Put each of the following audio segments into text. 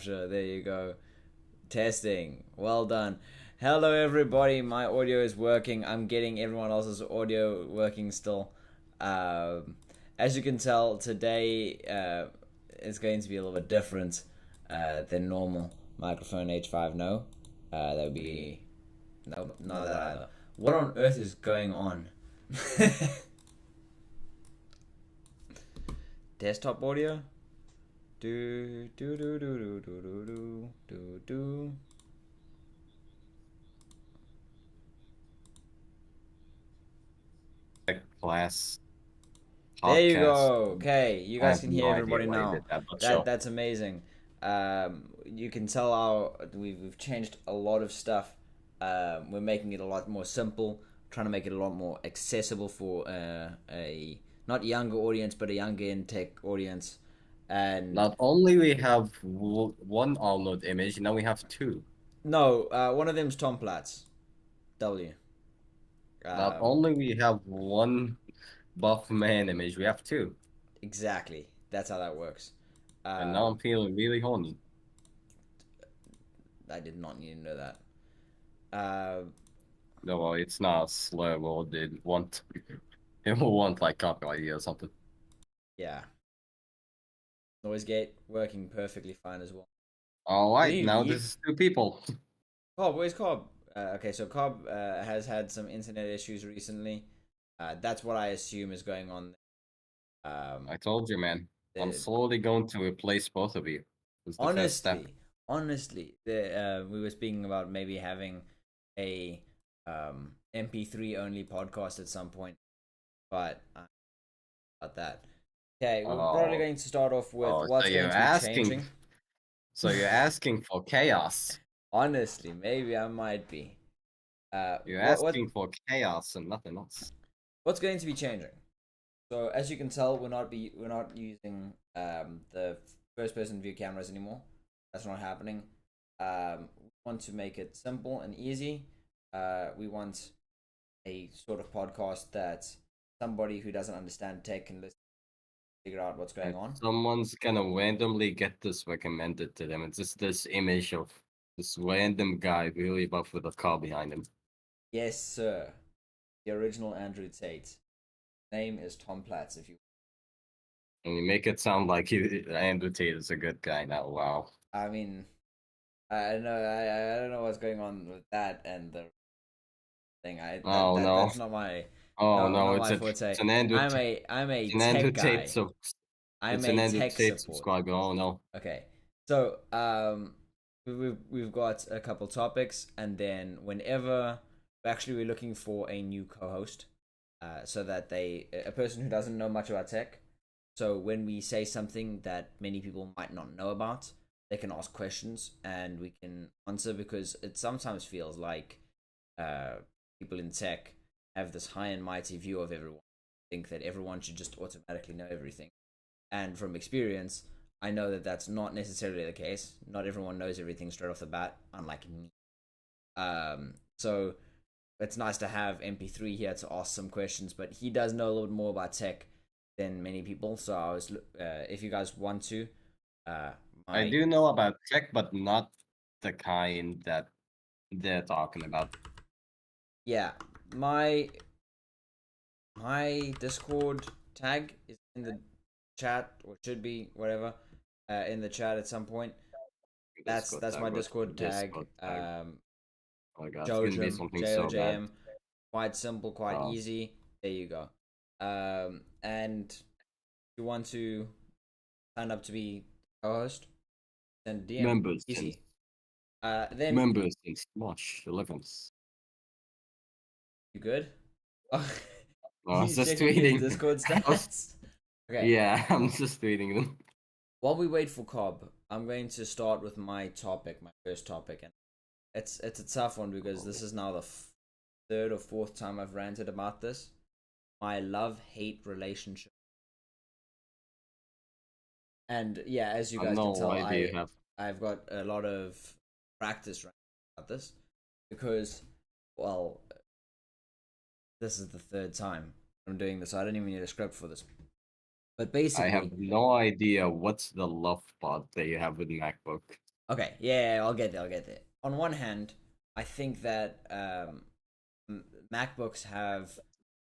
There you go. Testing. Well done. Hello, everybody. My audio is working. I'm getting everyone else's audio working still. Um, as you can tell, today is going to be a little bit different than normal. Microphone H5, no. That would be. No, not that either. What on earth is going on? Desktop audio? Do do do do do do do do do. Class There you podcast. go. Okay, you I guys have can hear no idea everybody why you now. did that, but sure. That's amazing. You can tell we've changed a lot of stuff. We're making it a lot more simple, trying to make it a lot more accessible for a not younger audience, but a younger in tech audience. And Not only we have one download image, now we have two. no, one of them's Tom Platz. W. Not Um, only we have one buff man image, we have two. exactly. That's how that works. And now Um, I'm feeling really horny. I did not need to know that. Uh, No, well, it's not slow. Well, did want it will want like copyright or something. yeah. Noise gate working perfectly fine as well. All Did right, he now this leave? is two people. Cobb, where's Cobb? Okay, so Cobb has had some internet issues recently. That's what I assume is going on. Um, I told you, man. I'm the, slowly going to replace both of you. It's the first step. honestly, we were speaking about maybe having a MP3 only podcast at some point, but about that. Okay, we're probably Oh, going to start off with oh, what's going to be changing. so you're asking for chaos. Honestly, maybe I might be. You're What asking for chaos and nothing else. what's going to be changing? So as you can tell, we're not using the first person view cameras anymore. That's not happening. We want to make it simple and easy. We want a sort of podcast that somebody who doesn't understand tech can listen, figure out what's going And on. someone's gonna randomly get this recommended to them. It's just this image of this random guy really buff with a car behind him. Yes, sir. The original Andrew Tate. Name is Tom Platz. If you, And you make it sound like Andrew Tate is a good guy now. Wow. I mean, I know I don't know what's going on with that and the thing. Oh no. That's not my Oh not no, my forte. it's an Andrew I'm a it's an Andrew tech Tate guy. so I'm it's an a Andrew tech Tate support. subscriber. Oh no. Okay, so we've got a couple topics, and then whenever we're looking for a new co-host, so that a person who doesn't know much about tech. So when we say something that many people might not know about, they can ask questions and we can answer because it sometimes feels like uh, people in tech have this high and mighty view of everyone, think that everyone should just automatically know everything. And from experience, I know that that's not necessarily the case. Not everyone knows everything straight off the bat, unlike me. So it's nice to have MP3 here to ask some questions, but he does know a little bit more about tech than many people. So if you guys want to, uh, I my do know about tech, but not the kind that they're talking about. yeah, my my Discord tag is in the chat or should be whatever in the chat at some point. Discord That's tag, my what's Discord tag. Discord tag? Oh my god, it's gonna be Jojum something so bad. JOJM. Quite simple, quite Oh, easy. There you go. And if you want to sign up to be co-host, send DM. members since Easy. Then members since March 11th. you good? Oh, I was he's just checking his tweeting. Discord I was, stats. Okay. yeah, I'm just tweeting them. While we wait for Cobb, I'm going to start with my topic, my first topic, and it's a tough one because this is now the third or fourth time I've ranted about this. My love hate relationship, and yeah, as you I guys can know tell, idea you have. I've got a lot of practice ranting about this because, well, this is the third time I'm doing this. So I don't even need a script for this. But I have basically, no idea what's the love part that you have with MacBook. Okay, yeah, I'll get there. I'll get there. On one hand, I think that MacBooks have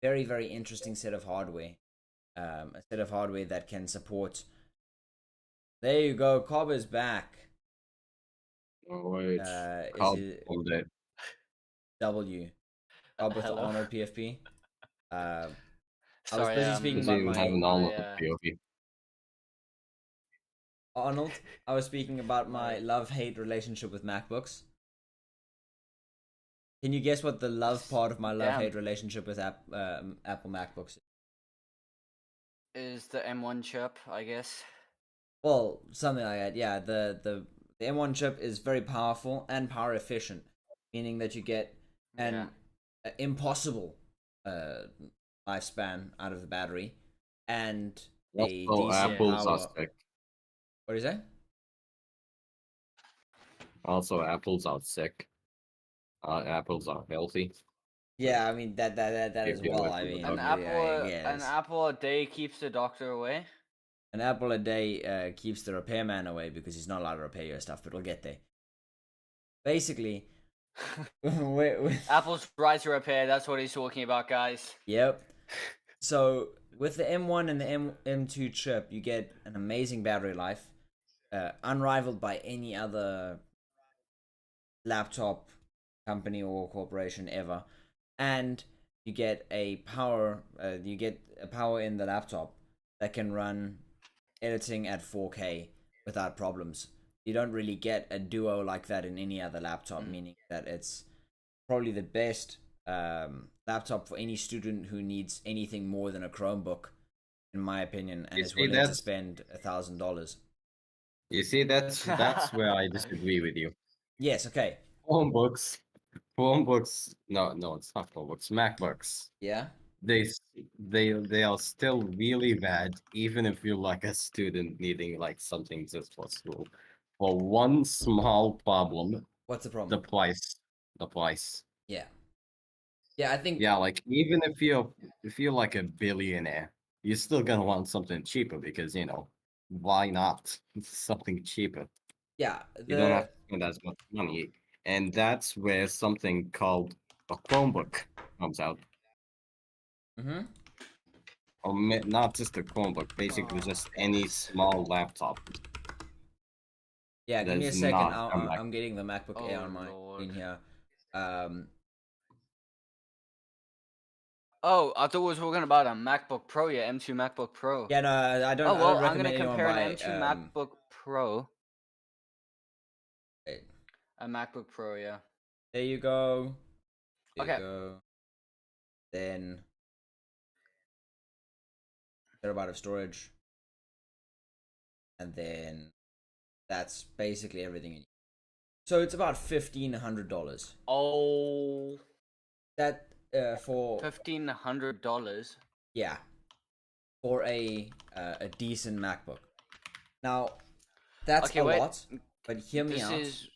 very, very interesting set of hardware. A set of hardware that can support. There you go. Cobb is back. Oh, wait. Is Cobb it on the W? Cobb with the Hello. Honor PFP. I was Sorry, busy speaking doesn't about even have an my all POV. Arnold. I was speaking about my My- love-hate relationship with MacBooks. Can you guess what the love part of my love-hate relationship with Apple MacBooks is the M1 chip, I guess. Well, something like that. Yeah, the M1 chip is very powerful and power efficient, meaning that you get an impossible uh, lifespan out of the battery and a Also, decent apples are power. sick. What is that? Also, apples are sick. Apples are healthy. Yeah, I mean that Keep as you well. away I from the mean, An dog. apple, yeah, an apple a day keeps the doctor away. an apple a day keeps the repairman away because he's not allowed to repair your stuff. But we'll get there. Basically, Apple's right to repair. That's what he's talking about, guys. Yep. So with the M1 and the M2 chip, you get an amazing battery life, unrivaled by any other laptop company or corporation ever, and you get a power. You get a power in the laptop that can run editing at 4K without problems. You don't really get a duo like that in any other laptop, meaning that it's probably the best laptop for any student who needs anything more than a Chromebook, in my opinion, and is willing to spend $1,000. You see, that's where I disagree with you. Yes, okay. Chromebooks, no, it's not Chromebooks, MacBooks. Yeah. They are still really bad, even if you're like a student needing like something just for school. For one small problem, What's the the problem? price, the price. Yeah. Yeah, I think. Yeah, like even if you're like a billionaire, you're still gonna want something cheaper because why not something cheaper? Yeah. You don't have to spend as much money, and that's where something called a Chromebook comes out. Mm-hmm. Or not just a Chromebook, basically just any small laptop. Yeah, give me a That's second. not a Mac. I'm getting the MacBook Air Oh, on my Lord. screen here. Um, Oh, I thought we were talking about a MacBook Pro. Yeah, M2 MacBook Pro. yeah, no, I don't. Oh well, I don't I'm gonna recommend anyone compare buy. an M2 MacBook Pro. Wait, A MacBook Pro, yeah. there you go. There you Okay. go. Then terabyte of storage, and then that's basically everything. So it's about $1,500. Oh, That for $1,500. yeah, for a decent MacBook. Now that's Okay, a wait. lot, but hear me This out. is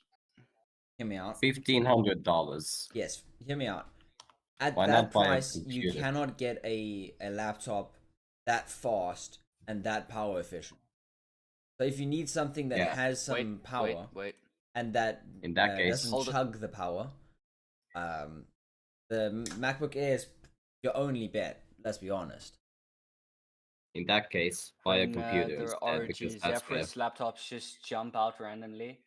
Hear me out. $1,500. Yes, hear me out. At Why that not buy a price, you computer? cannot get a laptop that fast and that power efficient. So if you need something that Yeah. has some power wait. and that In that case, doesn't Hold it. chug the power, the MacBook Air is your only bet. Let's be honest. in that case, buy a When, computer the instead ROG because that's where. Zephyrus laptops just jump out randomly.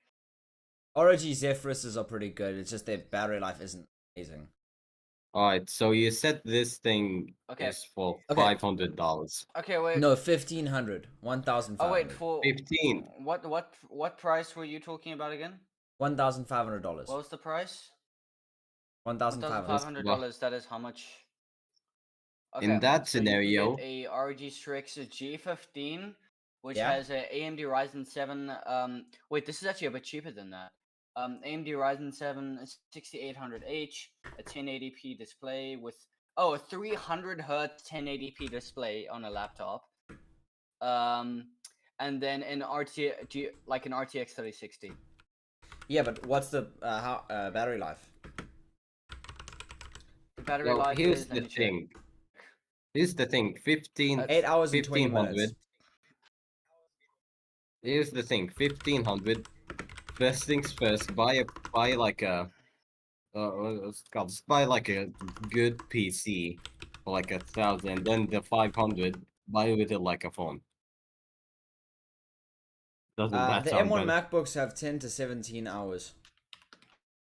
ROG Zephyruses are pretty good. It's just their battery life isn't amazing. All right, so you said this thing Okay. is for Okay. $500. Okay, wait. No, 1,500, 1,500. Oh wait, for 15. what price were you talking about again? $1,500. What was the price? $1,500. $1,500. That is how much? In that so scenario, you can get a ROG Strix G15, which Yeah. has a AMD Ryzen 7. Wait, this is actually a bit cheaper than that. AMD Ryzen 7 6800H, a 1080p display with a 300 Hz 1080p display on a laptop. And then an RTX 3060. Yeah, but what's the battery life? The battery well, life here's is, the let me check. thing. Here's the thing. 8 hours and 20 1500. minutes. Here's the thing. 1500 Best things first. Buy like a what's it called? Just buy like a good PC for like 1,000. Then the 500, buy with it like a phone. Doesn't that The sound M1 better? MacBooks have 10 to 17 hours.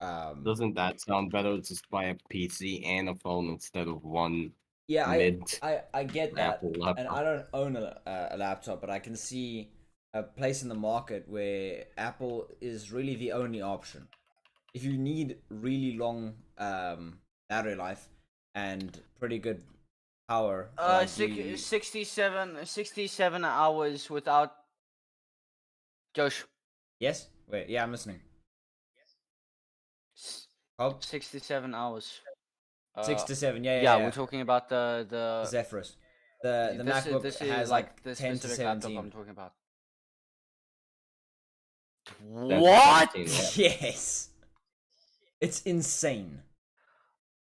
Doesn't that sound better? Just buy a PC and a phone instead of one Yeah, mid I get that, Apple and laptop. I don't own a laptop, but I can see a place in the market where Apple is really the only option. If you need really long battery life and pretty good power, like you 67 hours without Josh. yes, wait, yeah, I'm listening. S- Oh, 67 hours. 6 to 7, yeah, Yeah, yeah, we're yeah. talking about The the Zephyrus. The MacBook this is has like like the 10 to specific laptop I'm 17. talking about. 10 to What? 17, what? Yes, it's insane.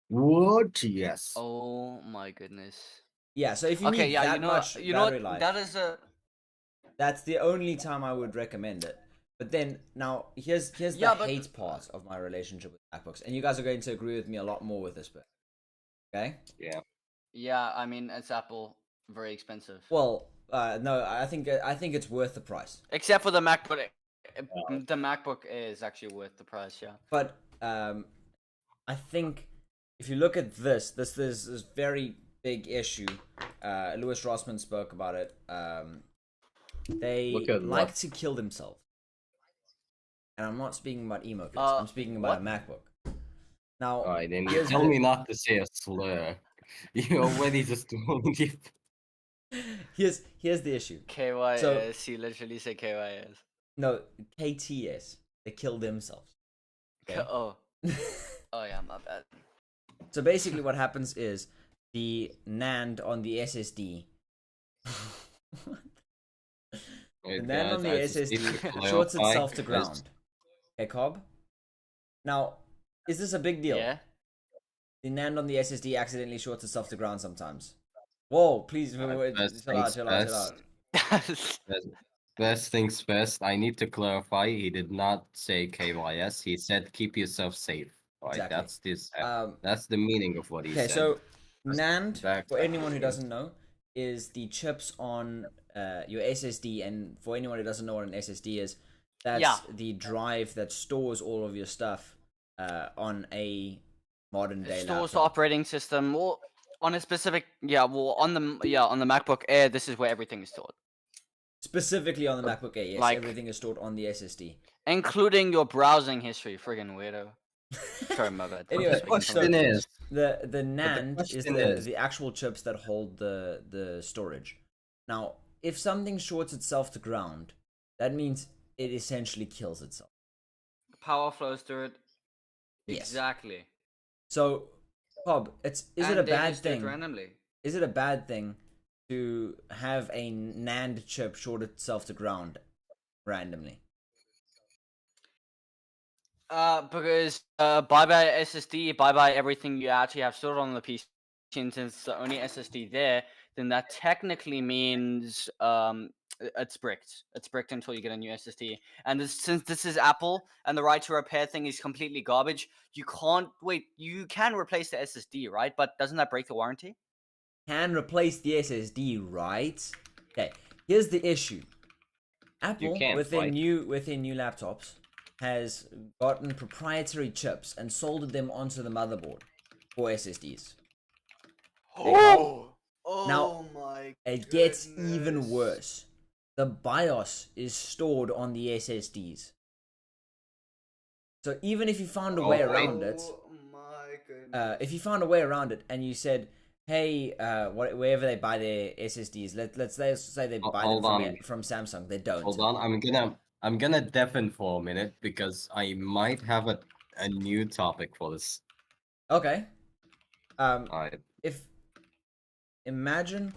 What? Yes. Oh my goodness. Yeah, so if you Okay, need yeah, that much you know battery what? life, That is a that's the only time I would recommend it. But then now here's Yeah, the but hate part of my relationship with MacBooks, and you guys are going to agree with me a lot more with this bit. Okay? Yeah. yeah, I mean it's Apple, very expensive. Well, no, I think it's worth the price. Except for the MacBook. The MacBook Air is actually worth the price, yeah. But I think if you look at this very big issue. Louis Rossman spoke about it. They Look at like what? to kill themselves. And I'm not speaking about emo kids. I'm speaking What? about a MacBook. Now, Alright, then you here's tell the- me not to say a slur. You already just told it. here's the issue. KYS, he literally said KYS. No, KTS. They kill themselves. Okay? Oh. Oh yeah, my bad. So basically, what happens is the NAND on the SSD. The Wait, NAND on the guys, I just need SSD to shorts clarify, itself to as- ground. Okay, Cobb. Now, is this a big deal? Yeah. The NAND on the SSD accidentally shorts itself to ground sometimes. Whoa, please, Best chill out, things chill out, chill first. out. Best things first. I need to clarify. He did not say KYS. He said keep yourself safe. Right. Exactly. That's the meaning of what he Okay, said. so NAND, Back- for anyone who doesn't know, is the chips on your SSD, and for anyone who doesn't know what an SSD is, that's Yeah. the drive that stores all of your stuff on a modern day Stores the laptop. operating system or on a specific on the MacBook Air this is where everything is stored. Specifically on the MacBook Air, yes, like- everything is stored on the SSD. Including your browsing history, friggin' weirdo. Sorry, my bad. Anyway, The question is, the NAND is question the is- the actual chips that hold the storage. Now, if something shorts itself to ground, that means it essentially kills itself. Power flows through it. Yes. Exactly. So, Bob, is it And a they bad just do it thing? randomly. Is it a bad thing to have a NAND chip short itself to ground randomly? Because bye bye SSD, bye bye everything you actually have stored on the PC. And since it's the only SSD there, then that technically means it's bricked. It's bricked until you get a new SSD. And since this is Apple and the right to repair thing is completely garbage, you can't wait. You can replace the SSD, right? But doesn't that break the warranty? Can replace the SSD, right? Okay, here's the issue. Apple, can't, with their right? new laptops, has gotten proprietary chips and soldered them onto the motherboard for SSDs. Oh Now, my! It gets even worse. The BIOS is stored on the SSDs. So even if you found a way around it, my goodness! if you found a way around it and you said, "Hey, wherever they buy their SSDs, let's say they buy them hold on. from Samsung, they don't." hold on. I'm gonna deafen for a minute because I might have a new topic for this. Okay. Alright. If imagine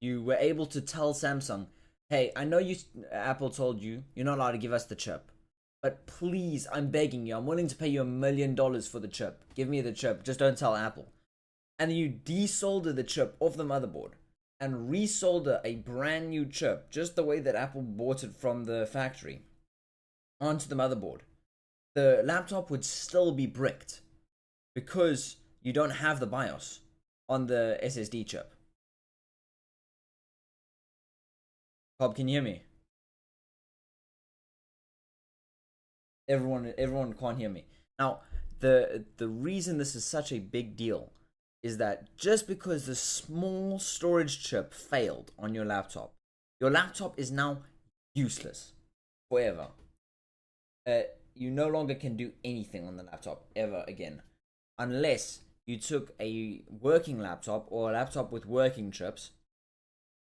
you were able to tell Samsung, "Hey, I know Apple told you you're not allowed to give us the chip, but please, I'm begging you, I'm willing to pay you $1 million for the chip. Give me the chip, just don't tell Apple." And you desolder the chip off the motherboard and resolder a brand new chip, just the way that Apple bought it from the factory. onto the motherboard, the laptop would still be bricked because you don't have the BIOS on the SSD chip. Bob, can you hear me? Everyone can't hear me. Now, the reason this is such a big deal is that just because the small storage chip failed on your laptop is now useless forever. You no longer can do anything on the laptop ever again, unless you took a working laptop or a laptop with working chips,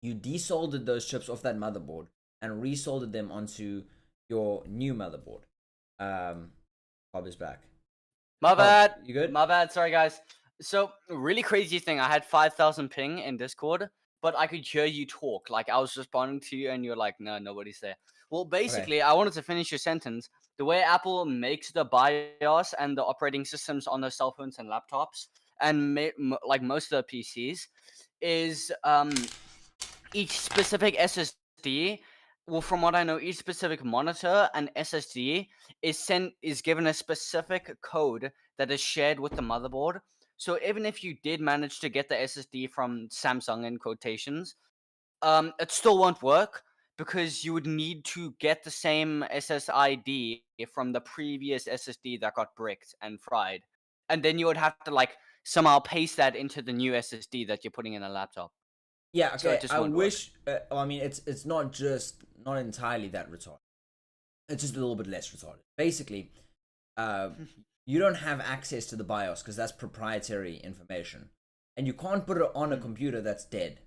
you desoldered those chips off that motherboard and resoldered them onto your new motherboard. Bob is back. My bad. You good? My bad. Sorry, guys. So, really crazy thing. I had 5,000 ping in Discord, but I could hear you talk. Like, I was responding to you, and you're like, no, nobody's there. Well, basically, I wanted to finish your sentence. The way Apple makes the BIOS and the operating systems on their cell phones and laptops, and like most of the PCs, is each specific SSD. Well, from what I know, each specific monitor and SSD is given a specific code that is shared with the motherboard. So even if you did manage to get the SSD from Samsung in quotations, it still won't work because you would need to get the same SSID from the previous SSD that got bricked and fried, and then you would have to like somehow paste that into the new SSD that you're putting in a laptop. Yeah, okay. So it just I won't wish. I mean, it's not entirely that retarded. It's just a little bit less retarded. Basically, you don't have access to the BIOS because that's proprietary information, and you can't put it on a computer that's dead.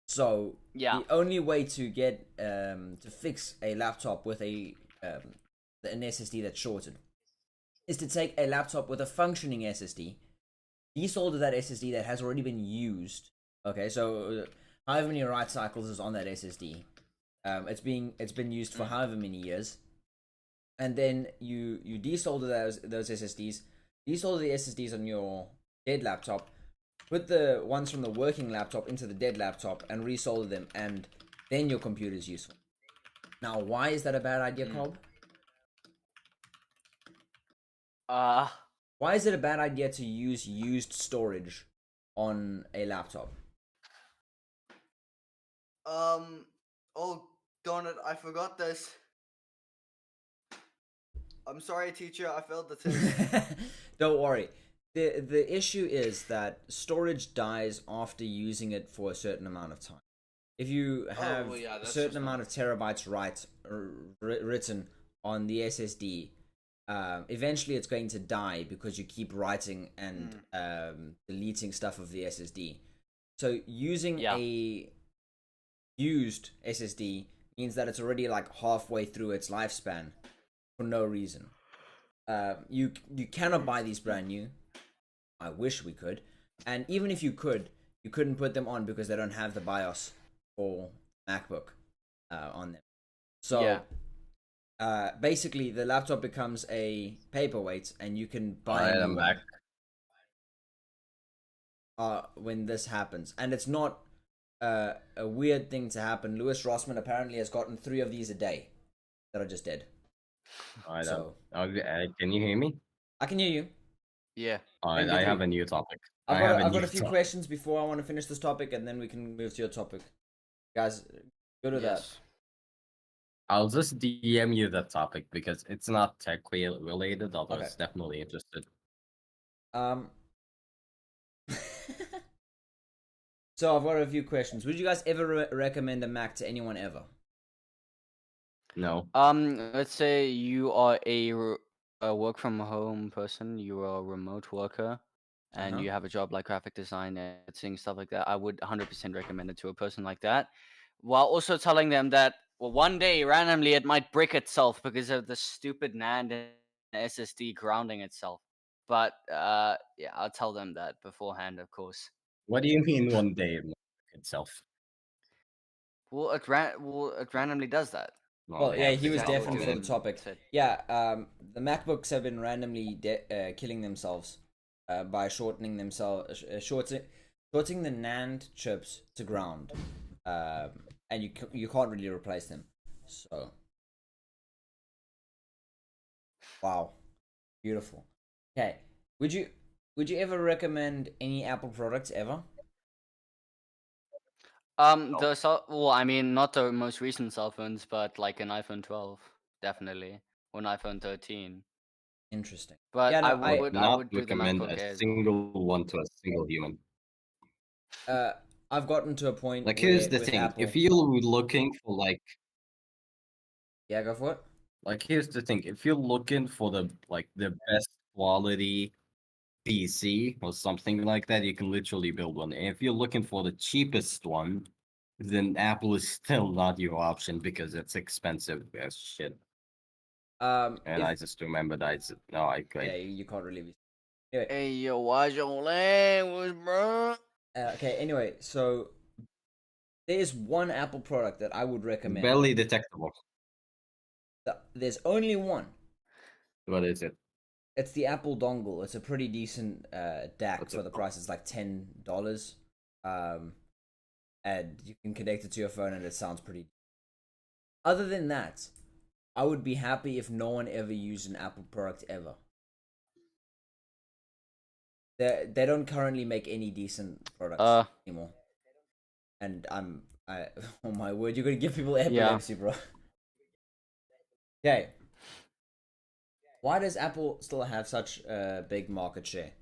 So Yeah. the only way to get to fix a laptop with an SSD that's shorted is to take a laptop with a functioning SSD, desolder that SSD that has already been used. Okay, so however many write cycles is on that SSD, it's been used for however many years, and then you desolder those SSDs, desolder the SSDs on your dead laptop, put the ones from the working laptop into the dead laptop, and resolder them, and then your computer is useful. Now, why is that a bad idea, Cobb? Why is it a bad idea to use used storage on a laptop? Oh, darn it, I forgot this. I'm sorry, teacher, I failed the test. Don't worry. The issue is that storage dies after using it for a certain amount of time. If you have a certain amount of terabytes written on the SSD, eventually it's going to die because you keep writing and deleting stuff of the SSD. So using a used SSD means that it's already like halfway through its lifespan for no reason. You cannot buy these brand new. I wish we could. And even if you could, you couldn't put them on because they don't have the BIOS for MacBook on them. So basically the laptop becomes a paperweight and you can buy a new one when this happens. And it's not a weird thing to happen. Lewis Rossman apparently has gotten 3 of these a day that are just dead. Can you hear me? I can hear you. Yeah. I have a new topic. I've got a few questions before I want to finish this topic, and then we can move to your topic. Guys, go to that. I'll just DM you that topic because it's not tech related, although it's definitely interested. So I've got a few questions. Would you guys ever recommend a Mac to anyone ever? No. Let's say you are a work from home person, you are a remote worker, and you have a job like graphic design, editing, stuff like that. I would 100% recommend it to a person like that, while also telling them that one day randomly it might brick itself because of the stupid NAND and SSD grounding itself. But yeah, I'll tell them that beforehand, of course. What do you mean one day it will brick itself? Well, it randomly does that. Well, yeah, he was definitely for the topic. Yeah, the MacBooks have been randomly killing themselves by shorting the NAND chips to ground, and you can't really replace them. So Wow, beautiful. Okay, would you ever recommend any Apple products ever? The well, I mean, not the most recent cell phones, but like an iPhone 12, definitely, or an iPhone 13. Interesting. But Yeah, I no, I would would I not would do the recommend MacBook a Air as well. single one to a single human. uh, I've gotten to a point Like, here's where the with thing: Apple. if you're looking for Yeah, go for it. here's the thing: if you're looking for the best quality PC or something like that, you can literally build one. And if you're looking for the cheapest one, then Apple is still not your option because it's expensive as shit. And If I just remember that it's no, I yeah, great. you can't really be. Anyway, Hey yo, watch your language, bro. okay. Anyway, so there's one Apple product that I would recommend. Barely detectable. There's only one. What is it? It's the Apple dongle. It's a pretty decent DAC What's for it the called? price. It's like $10, and you can connect it to your phone, and it sounds pretty. Other than that, I would be happy if no one ever used an Apple product ever. They don't currently make any decent products anymore, and oh my word, you're gonna give people epilepsy, bro. Okay, why does Apple still have such a big market share?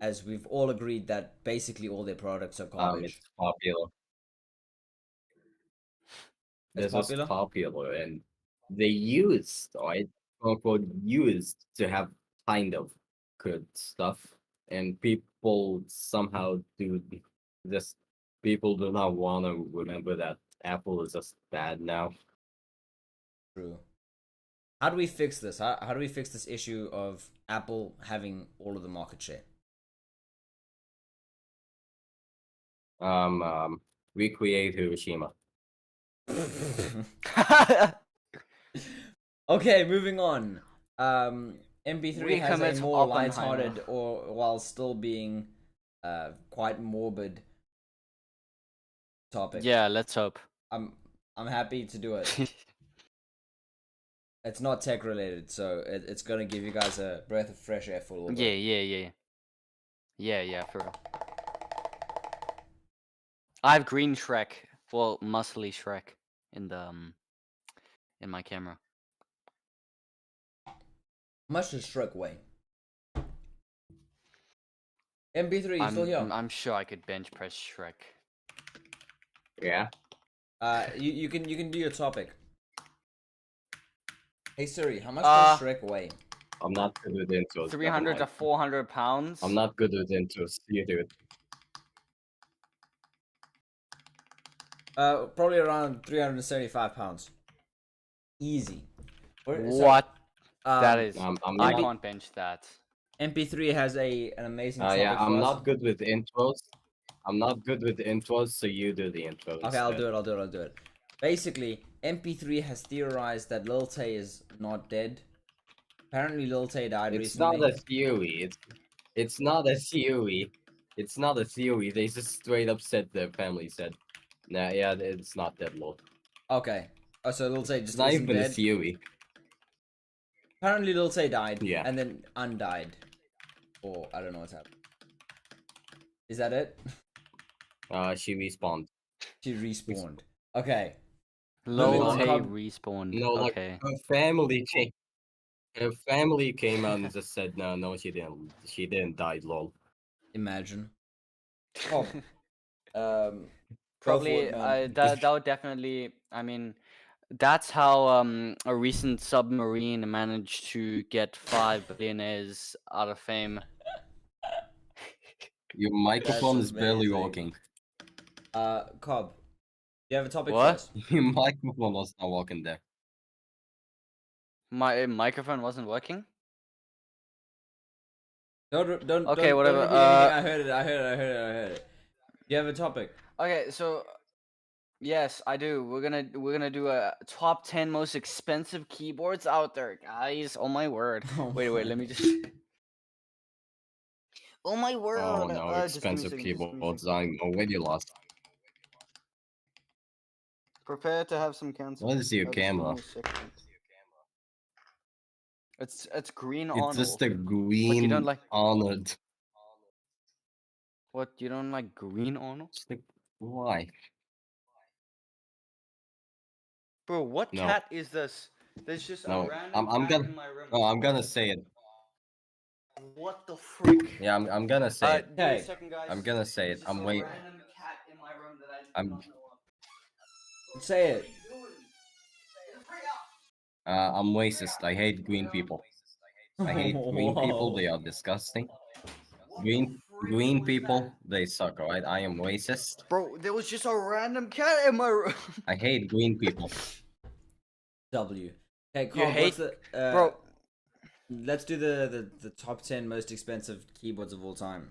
As we've all agreed that basically all their products are garbage. It's popular. It's This is popular. popular, and they used, right? Quote unquote, used to have kind of good stuff, and people somehow do this. People do not want to remember that Apple is just bad now. True. How do we fix this? How do we fix this issue of Apple having all of the market share? Recreate Hiroshima. Okay, moving on. MP3 has a Recommit more Oppenheimer. lighthearted, or while still being quite morbid topic. Yeah, let's hope. I'm I'm happy to do it. It's not tech related, so it's gonna give you guys a breath of fresh air for a little Yeah, bit. yeah, for real. I have green Shrek, well, muscly Shrek in the in my camera. How much does Shrek weigh? MP3, you still here? I'm sure I could bench press Shrek. Yeah. You can do your topic. Hey Siri, how much does Shrek weigh? I'm not good with intros. 300 to 400 pounds. I'm not good with intros. You do it. Probably around 375 pounds. Easy. What? That Um, is. I'm I not. can't bench that. MP3 has an amazing topic Yeah, for I'm us. not good with intros. I'm not good with intros, so you do the intro. Okay, I'll do it. Basically, MP3 has theorized that Lil Tay is not dead. Apparently, Lil Tay died It's recently. not a theory. It's not a theory. It's not a theory. They just straight up said their family said, "Nah, yeah, it's not dead, Lord." Okay. Oh, so Lil Tay It's just not isn't even a dead. theory. Apparently, Lil Tay died. Yeah. And then undied. Or I don't know what's happened. Is that it? She respawned. She respawned. Okay. Lil on, Tay Cobb. respawned. No, like Okay. her family came. Her family came out and just said, "No, she didn't. She didn't die, lol." Imagine. Oh, go for Probably it, man. that would definitely, I mean, that's how a recent submarine managed to get 5 billionaires out of fame. Your microphone That's is barely amazing. working. Cobb, do you have a topic for What? us? Your microphone was not working there. My microphone wasn't working? Don't Okay, don't whatever, repeat anything. I heard it. Do you have a topic? Okay, so yes, I do. We're gonna do a top 10 most expensive keyboards out there, guys. Oh my word. Oh Wait, my. let me just. Oh my word. Oh no, Just give me a expensive second, just give me a keyboards. second. I'm already lost. Prepare to have some cancer. What is your Just give camera? me a second. It's green It's Arnold. just a What, you green don't like? Arnold. What, you don't like green Arnold? It's like, why? Bro, what No. cat is this? There's just No, a random I'm cat gonna. in my room. Oh, I'm gonna say it. What the frick? Yeah, I'm gonna say it. Give me a Okay. second, guys. I'm gonna say There's it. just I'm a wait. random cat in my room that I do I'm. not know of. Say it. I'm racist. I hate green people. I hate green people. They are disgusting. Green people, they suck. Alright, I am racist. Bro, there was just a random cat in my room. I hate green people. W. Okay, You Carl, hate, what's the bro? let's do the top 10 most expensive keyboards of all time.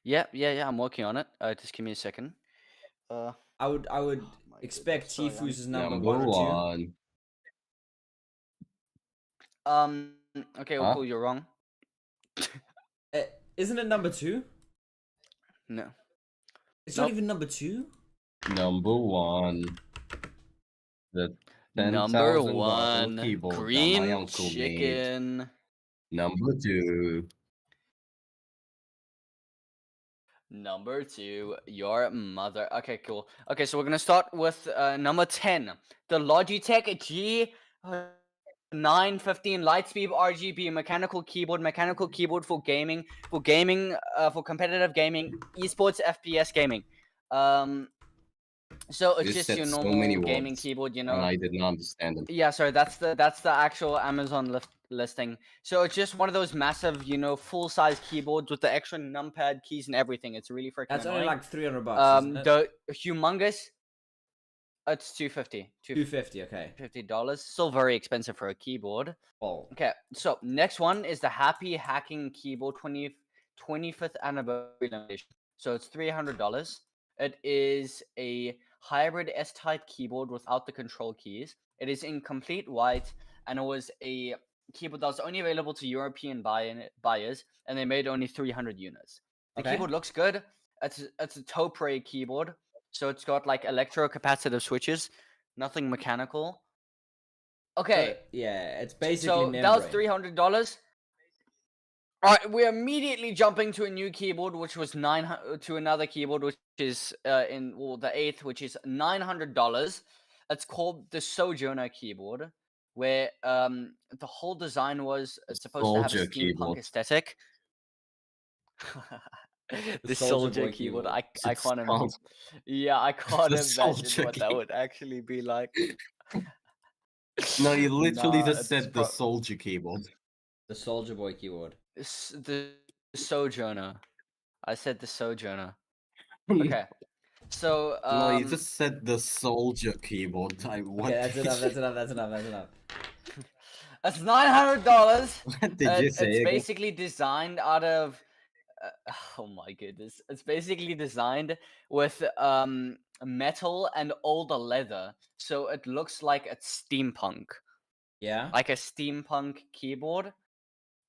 Yeah. I'm working on it. Just give me a second. I would My expect goodness, sorry, Tifu's is number Number 1 or 2. one. Okay, well, Huh? cool. You're wrong. Isn't it number 2? No. It's Nope. not even number 2. Number one. The Number $10,000 one, keyboard that my green uncle made. chicken. Number two. Number 2, your mother. Okay, cool. Okay, so we're gonna start with number 10, the Logitech G915 Lightspeed RGB mechanical keyboard for gaming, for competitive gaming, esports, FPS gaming. So it's You just said your so many normal gaming words, keyboard, you and know. I did not understand them. Yeah, sorry, that's the actual Amazon listing. So it's just one of those massive, you know, full size keyboards with the extra numpad keys and everything. It's really freaking That's annoying. only like $300, isn't it? The humongous. It's $250. $250, okay. $50. Still very expensive for a keyboard. Oh. Okay, so next one is the Happy Hacking Keyboard 25th anniversary edition. So it's $300. It is a hybrid S-type keyboard without the control keys. It is in complete white, and it was a keyboard that was only available to European buyers, and they made only 300 units. The Okay. keyboard looks good. It's a Topre keyboard, so it's got like electrocapacitive switches, nothing mechanical. Okay, So, yeah, it's basically so membrane. that was $300. All right, we're immediately jumping to a new keyboard, which was to another keyboard, which is the 8th, which is $900. It's called the Sojourner keyboard, where the whole design was supposed to have a Soldier steampunk keyboard. aesthetic. The Soldier Soldier Boy keyboard. keyboard. I It's can't imagine. called Yeah, I can't the imagine Soldier what that would actually be like. No, you literally Nah, just it's said the soldier keyboard. The Soldier Boy keyboard. the Sojourner. I said the Sojourner. Okay. So No, you just said the soldier keyboard. What? Okay, that's enough, that's enough. that's $900. What did you say It's again? basically designed out of oh my goodness. It's basically designed with metal and older leather. So it looks like it's steampunk. Yeah? Like a steampunk keyboard.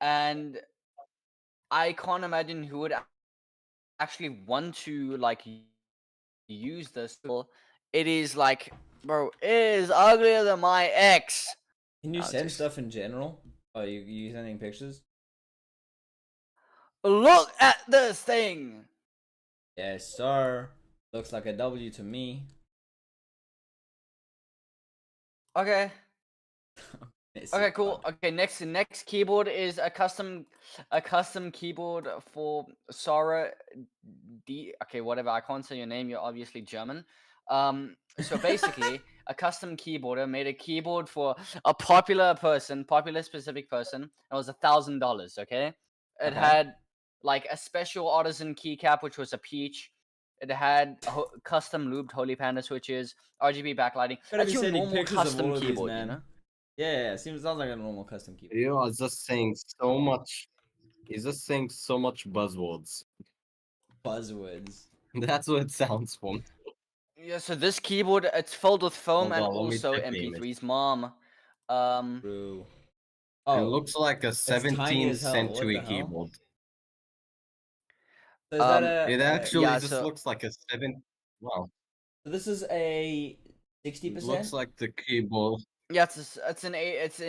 And I can't imagine who would actually want to like use this. It is like, bro, it is uglier than my ex. Can you No, send just- stuff in general? Oh, you sending pictures? Look at this thing. Yes, sir. Looks like a W to me. Okay. It's Okay, cool. fun. Okay, next keyboard is a custom keyboard for Sora D. Okay, whatever. I can't say your name. You're obviously German. So basically, a custom keyboarder made a keyboard for a popular specific person. It was $1,000. Okay, it Okay. had like a special artisan keycap, which was a peach. It had custom looped Holy Panda switches, RGB backlighting. Gotta That's be your sending normal pictures of custom all of these, keyboard, man. you know. Yeah, sounds like a normal custom keyboard. You are just saying so much. He's just saying so much buzzwords. Buzzwords. That's what it sounds from. Yeah, so this keyboard, it's filled with foam Hold and on, let me also check the image. MP3s. Mom. True. It Oh, looks like a tiny 17th as hell. What century the hell? keyboard. so is that It a, actually yeah, just so- looks like a Wow. so this is a It 60%? looks like the keyboard. Yeah, it's in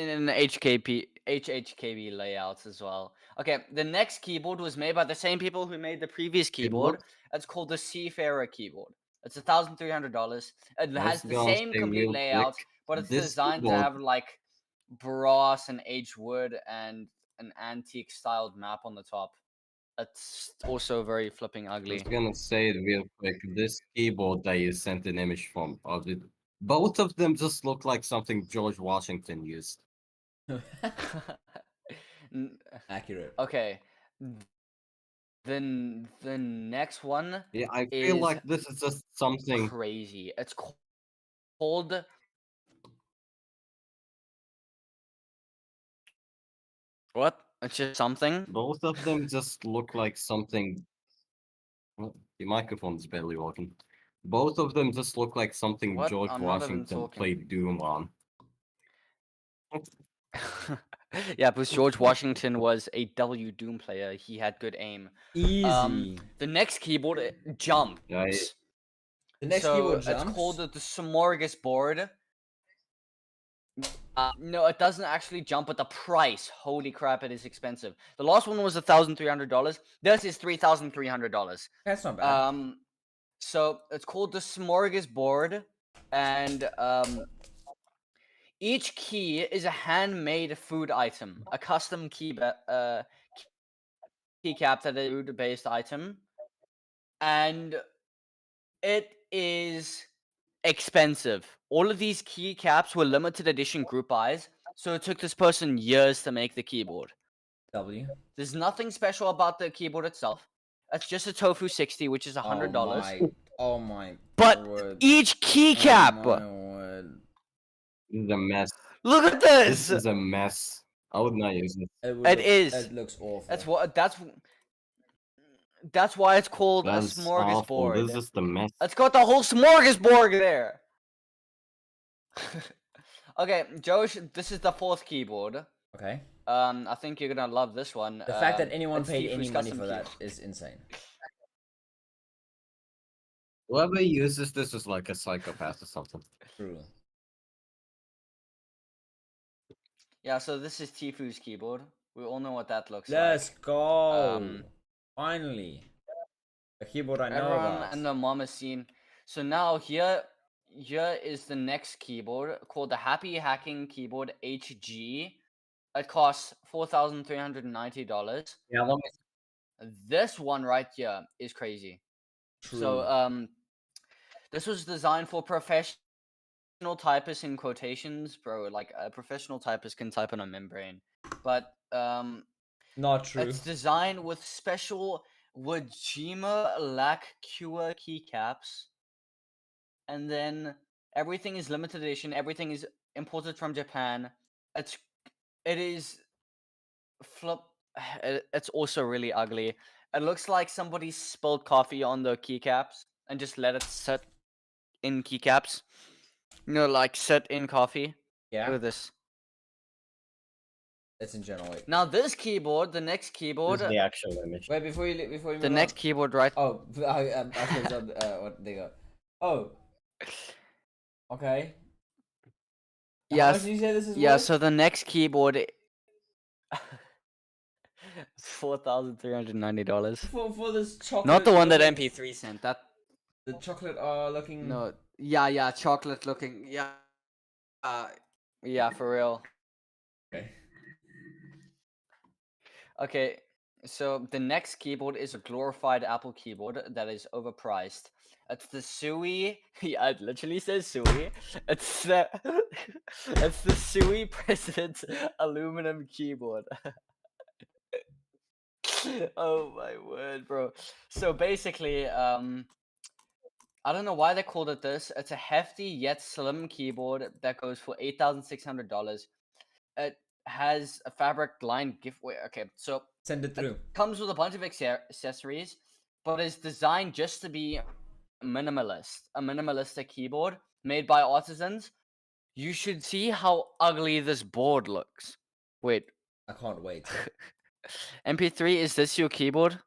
an HHKB layouts as well. Okay, the next keyboard was made by the same people who made the previous keyboard. It's called the Seafarer keyboard. It's $1,300. It I was has the gonna same say complete real layout, quick, but it's this designed to keyboard, have like brass and aged wood and an antique styled map on the top. That's also very flipping I was ugly. gonna say it real quick. This keyboard that you sent an image from of it, both of them just look like something George Washington used. N- Accurate. okay. Then the next one Yeah, I feel is like this is just something. crazy. It's called what? It's just something. Both of them just look like something. Oh, the microphone's barely working. Both of them just look like something What? George I'm not even Washington talking. played Doom on. Yeah, because George Washington was a W Doom player. He had good aim. Easy. The next keyboard jumps. Yeah, The next So keyboard it's jumps. called the Smorgasbord. No, it doesn't actually jump, but the price. Holy crap, it is expensive. The last one was $1,300. This is $3,300. That's not bad. So it's called the Smorgasbord, and each key is a handmade food item, a custom keycap that is a food-based item, and it is expensive. All of these keycaps were limited edition group buys, so it took this person years to make the keyboard. W. There's nothing special about the keyboard itself. It's just a Tofu 60, which is $100. Oh my. But word. each keycap. Oh my word. this is a mess. Look at This this. is a mess. I would not use it. It is. It looks awful. That's why it's called a That's awful. smorgasbord. This is the mess. It's got the whole smorgasbord there. Okay, Josh, this is the fourth keyboard. Okay. I think you're gonna love this one. The fact that anyone it's paid Tifu's any money custom for that keyboard. is insane. Whoever uses this is like a psychopath or something. True. Yeah, so this is Tifu's keyboard. We all know what that looks Let's like. go. Finally. A keyboard I know Everyone about. and the mom has seen. So now here is the next keyboard called the Happy Hacking Keyboard HG. It costs $4,390. Yeah, let me. This one right here is crazy. True. So this was designed for professional typists in quotations, bro. Like a professional typist can type on a membrane, but Not true. it's designed with special Wajima lac cure keycaps, and then everything is limited edition. Everything is imported from Japan. It is flip. It's also really ugly. It looks like somebody spilled coffee on the keycaps and just let it sit in keycaps. You know, like sit in coffee. Yeah. Look at this. It's in general. Wait. Now this keyboard, the next keyboard, This is the actual image. Wait, before you the move next on. keyboard right. Oh, I was on, what they got. Oh. Okay. How Yes. much did you say this is Yeah. worth? So the next keyboard. $4,390. For this chocolate. Not the one that looking- MP3 sent. That The chocolate looking. no. Yeah. Chocolate looking. Yeah. Yeah, for real. Okay. Okay. So the next keyboard is a glorified Apple keyboard that is overpriced. It's the Sui. Yeah, it literally says Sui. It's the it's the Sui President aluminum keyboard. Oh my word, bro. So basically, I don't know why they called it this. It's a hefty yet slim keyboard that goes for $8,600. It has a fabric lined giveaway. Okay, so Send it through. comes with a bunch of accessories, but is designed just to be minimalist, a minimalistic keyboard made by artisans. You should see how ugly this board looks. Wait, I can't wait. MP3, is this your keyboard?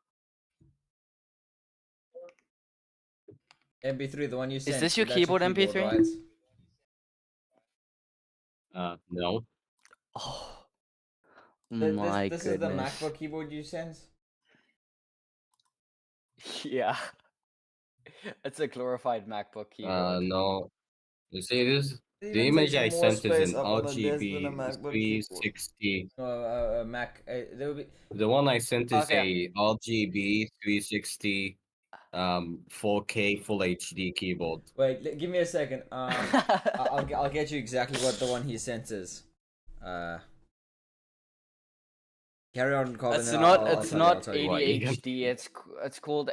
MP3, the one you sent. this your that's keyboard, MP3? right? No. Oh This my this is the goodness. MacBook keyboard you sent. Yeah. It's a glorified MacBook keyboard. No. You see this? It The even image takes up I more sent is space an up on the desk than a RGB MacBook keyboard. 360. No, Mac. There will be. The one I sent is Okay. a RGB 360 4K Full HD keyboard. Wait, give me a second. I'll get you exactly what the one he sent is. Carry on, Colin. It's And not I'll it's tell you. I'll not tell you. What, you can, ADHD. It's called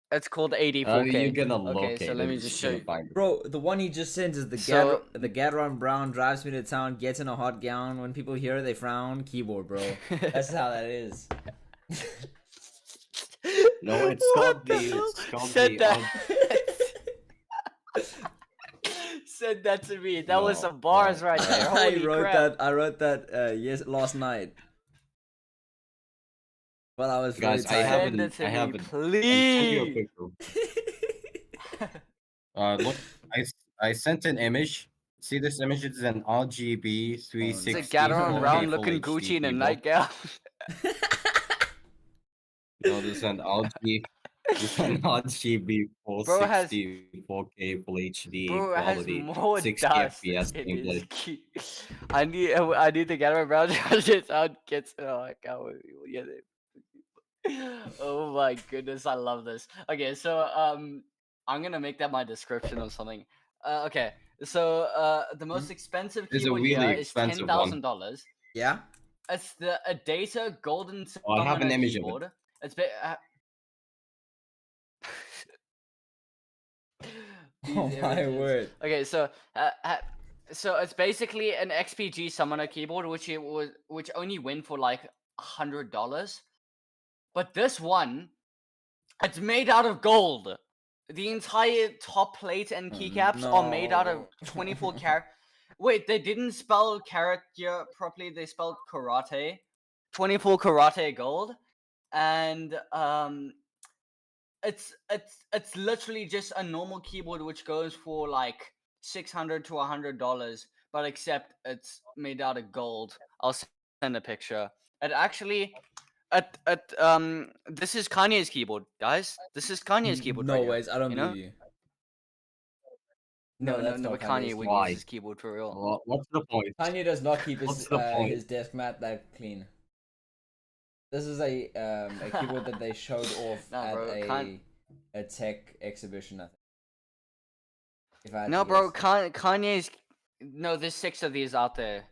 you're 84K. gonna Okay, so locate let it. me You're just just show gonna you. find it. Bro, the one he just sent is the So- Gadron Brown drives me to town, gets in a hot gown. When people hear it, they frown. Keyboard, bro. That's how that is. No, it's What called the the hell? it's called Said the that. Said that to me. That was No, some bars no. right there. I Holy wrote crap. that. I wrote that. Last night. Well, I was very Guys, I tired. have Send an it to I have me, an I'll send you a please. picture. Look, I sent an image. See this image? It's an RGB It's a 360 Gadron 4K Brown Full looking HD Gucci in a keyboard. nightgown. No, this is an RGB Bro has 460 4K Full HD Bro has quality more 60 dust FPS in his gameplay. key. I need to get him around it sound gets I can't wait. Yeah, oh my goodness, I love this. Okay, so I'm gonna make that my description or something. Okay, so the most expensive It's a keyboard here really is expensive one. $10,000. Yeah. It's the Adata Golden Oh, I have an Summoner image of it. keyboard. It's Oh these my images. word. Okay, so it's basically an XPG summoner keyboard, which only went for like $100. But this one, it's made out of gold. The entire top plate and keycaps are made out of 24 No. karat. Wait, they didn't spell carat here properly. They spelled karate. 24 karate gold, and it's literally just a normal keyboard which goes for like $600 to $100, but except it's made out of gold. I'll send a picture. It actually, this is Kanye's keyboard, guys. This is Kanye's keyboard. No right here, ways. I don't you know? believe you. No, that's not but Kanye's Kanye would Why? use his keyboard for real. What's the point? Kanye does not keep What's the point? his desk mat that clean. This is a keyboard that they showed off Nah, at bro, a tech exhibition. I think. If I had No, to bro, guess. Kanye's. No, there's 6 of these out there.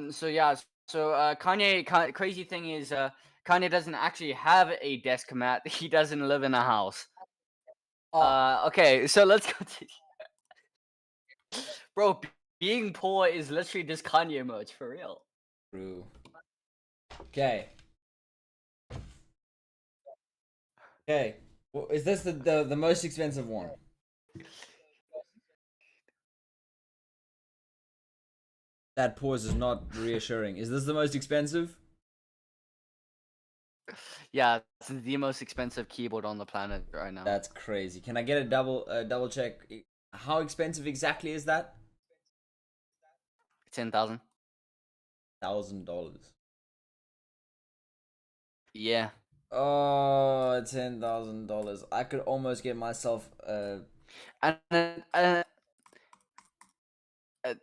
So yeah, so Kanye. Crazy thing is, Kanye doesn't actually have a desk mat. He doesn't live in a house. Okay, so let's continue. Bro, being poor is literally just Kanye merch for real. True. Okay. Okay. Well, is this the most expensive one? That pause is not reassuring. Is this the most expensive? Yeah, it's the most expensive keyboard on the planet right now. That's crazy. Can I get a double check? How expensive exactly is that? 10,000. $1,000. Yeah. Oh, $10,000. I could almost get myself And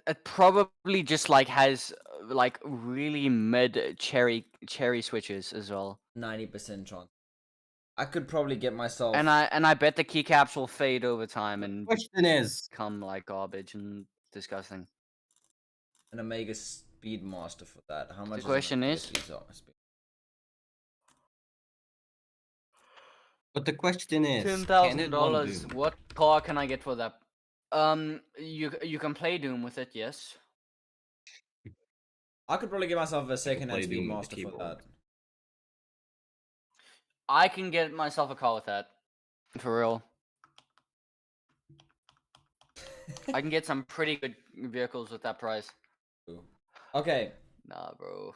it probably just like has like really mid cherry switches as well. 90% chance. I could probably get myself. And I bet the keycaps will fade over time and Question is, become like garbage and disgusting. an Omega Speedmaster for that. How much? question Omega is- Speed? but the question is, $10,000. What car can I get for that? You can play Doom with it, yes. I could probably get myself a second-hand play Doom with the Speedmaster for keyboard. that. I can get myself a car with that. For real. I can get some pretty good vehicles with that price. Okay. Nah, bro.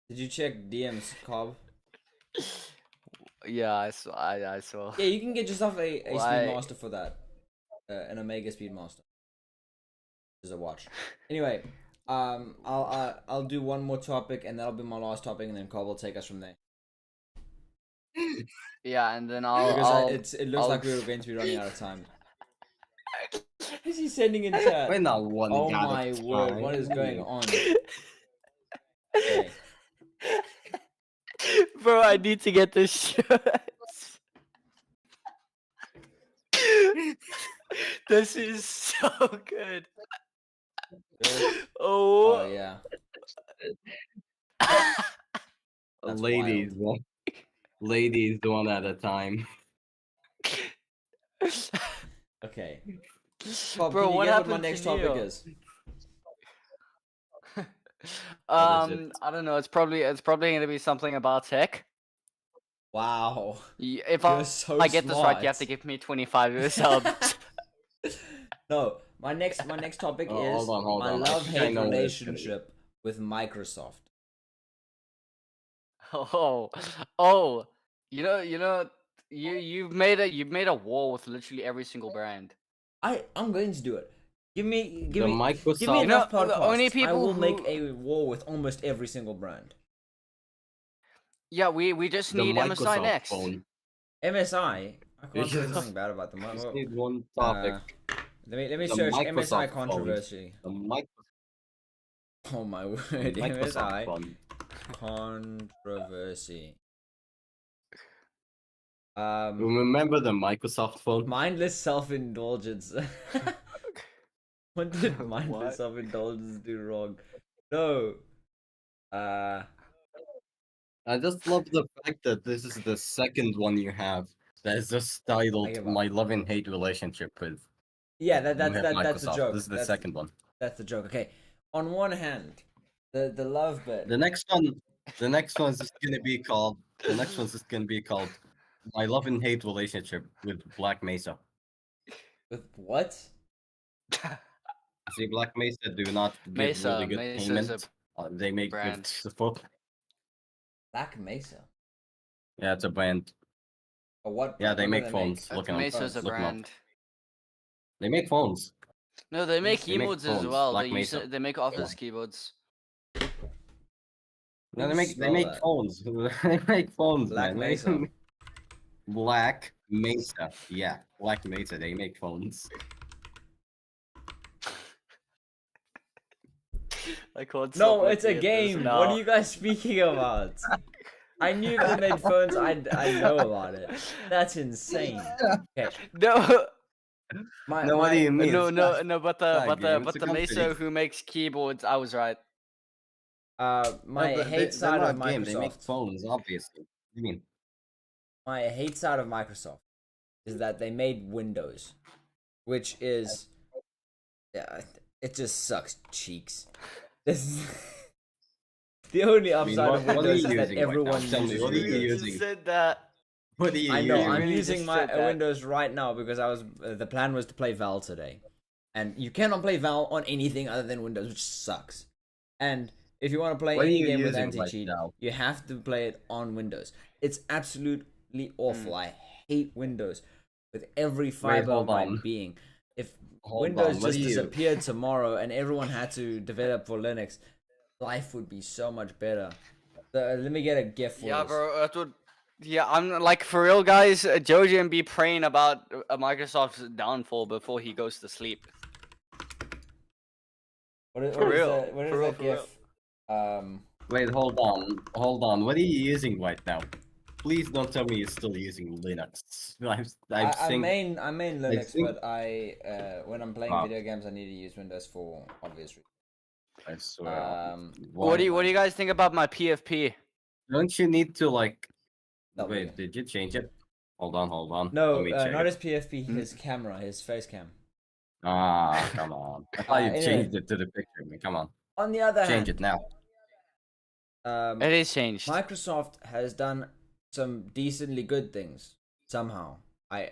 Did you check DM's Cobb? Yeah, I saw. Yeah, you can get yourself a Why? Speedmaster for that. An Omega Speedmaster. Is a watch. Anyway, I'll do one more topic, and that'll be my last topic, and then Carl will take us from there. Yeah, and then It looks I'll- like we were going to be running out of time. Is he sending in chat? We're not one Oh out my of word! time. What is going on? Okay. Bro, I need to get this shirt. This is so good. Oh Oh. yeah. That's Ladies, ladies, one at a time. Okay. Carl, Bro, can you what guess happened what my next to topic Neil? is? I don't know. It's probably gonna be something about tech. Wow. If You're so I get this right, you have to smart. give me 25 subs. No, my next topic Oh, is hold my on. I love-hate know what it's gonna be. relationship with Microsoft. Oh, you've made a wall with literally every single brand. I'm going to do it. Give me The Microsoft. give me You know, enough the podcasts. only I people will make who- a wall with almost every single brand. Yeah, we just The need MSI Microsoft next. phone. MSI. I can't say Yes. something bad about them. We just Well, need one topic. let me The search MSI Microsoft phone. controversy. The Oh my word, Microsoft MSI phone. controversy. Remember the Microsoft phone? Mindless self-indulgence. What did What? mindless self-indulgence do wrong? No. I just love the fact that this is the second one you have that is just I titled give up. "My Love and Hate Relationship with." Yeah, with that's the Microsoft. joke. This is the That's- second one. That's the joke. Okay. On one hand, the love bit. The next one's just gonna be called. The next one's just gonna be called "My Love and Hate Relationship with Black Mesa." With what? See, Black Mesa do not give Mesa, really good Mesa's payment. They make good brand. support. Black Mesa. Yeah, it's a brand. Or what? Yeah, they what do make phones. Look 'em up. Mesa's a Look 'em up. brand. They make phones. No, they make They make keyboards as phones, well. Black Mesa. They make office keyboards. No, How they do you make spell that? phones. They make phones, Black man. Mesa. Black Mesa. Yeah, Black Mesa. They make phones. I can't No, stop it's a looking at this game. now. What are you guys speaking about? I knew if they made phones, I know about it. That's insane. Okay. No, No, what do you mean? no, It's no, not- no. But not a game, the it's a Mesa company. who makes keyboards, I was right. My No, but hate they're side not of a game. They make Microsoft. phones, obviously. What do you mean? My hate side of Microsoft is that they made Windows, which is, yeah, it just sucks cheeks. This the only upside of what are Windows you is that using right now? everyone Tell me, uses what are you Windows. using? just said that. What are you I know. using? I'm really using just my said that. Windows right now because I was the plan was to play Val today, and you cannot play Val on anything other than Windows, which sucks. And if you want to play What are any you game with using right anti-cheat, now? you have to play it on Windows. It's absolutely awful. I hate Windows with every fiber of hold my on. being. If Hold Windows on, what just do you- disappeared tomorrow and everyone had to develop for Linux, life would be so much better. Let me get a GIF for Yeah, this. bro. It would. Yeah, I'm like for real, guys. Joji and be praying about Microsoft's downfall before he goes to sleep. What is For real, that, what is for real, that for GIF? Wait, hold on. What are you using right now? Please don't tell me you're still using Linux. I main Linux, think- but when I'm playing Ah. video games, I need to use Windows for obvious reasons. I swear. What do you guys think about my PFP? Don't you need to like? W. Wait, did you change it? Hold on. No, Let me check not it. his PFP, his camera, his face cam. Ah, come on. I thought you Anyway. changed it to the picture. Man. Come on, On the other change hand, it now. It is changed. Microsoft has done some decently good things somehow. I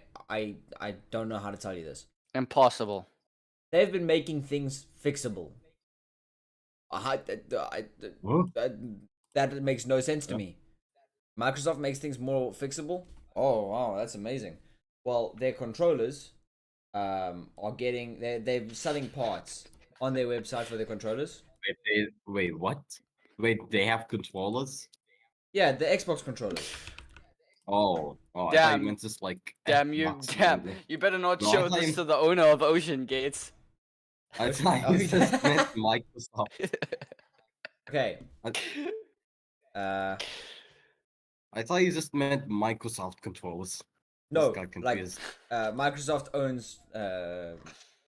don't know how to tell you this. Impossible. They've been making things fixable. Huh? That makes no sense to Yeah. me. Microsoft makes things more fixable. Oh wow, that's amazing. Well, their controllers are getting they're selling parts on their website for their controllers. Wait, what? Wait, they have controllers? Yeah, the Xbox controllers. Oh, I thought you Damn. meant just like Damn you! Xbox Damn, mainly. you better not No, I show thought this you, to the owner of Ocean Gates. I thought Oh, you just meant yeah. Microsoft. Okay. I, Uh, I thought you just meant Microsoft controllers. Just no, got like confused. Microsoft owns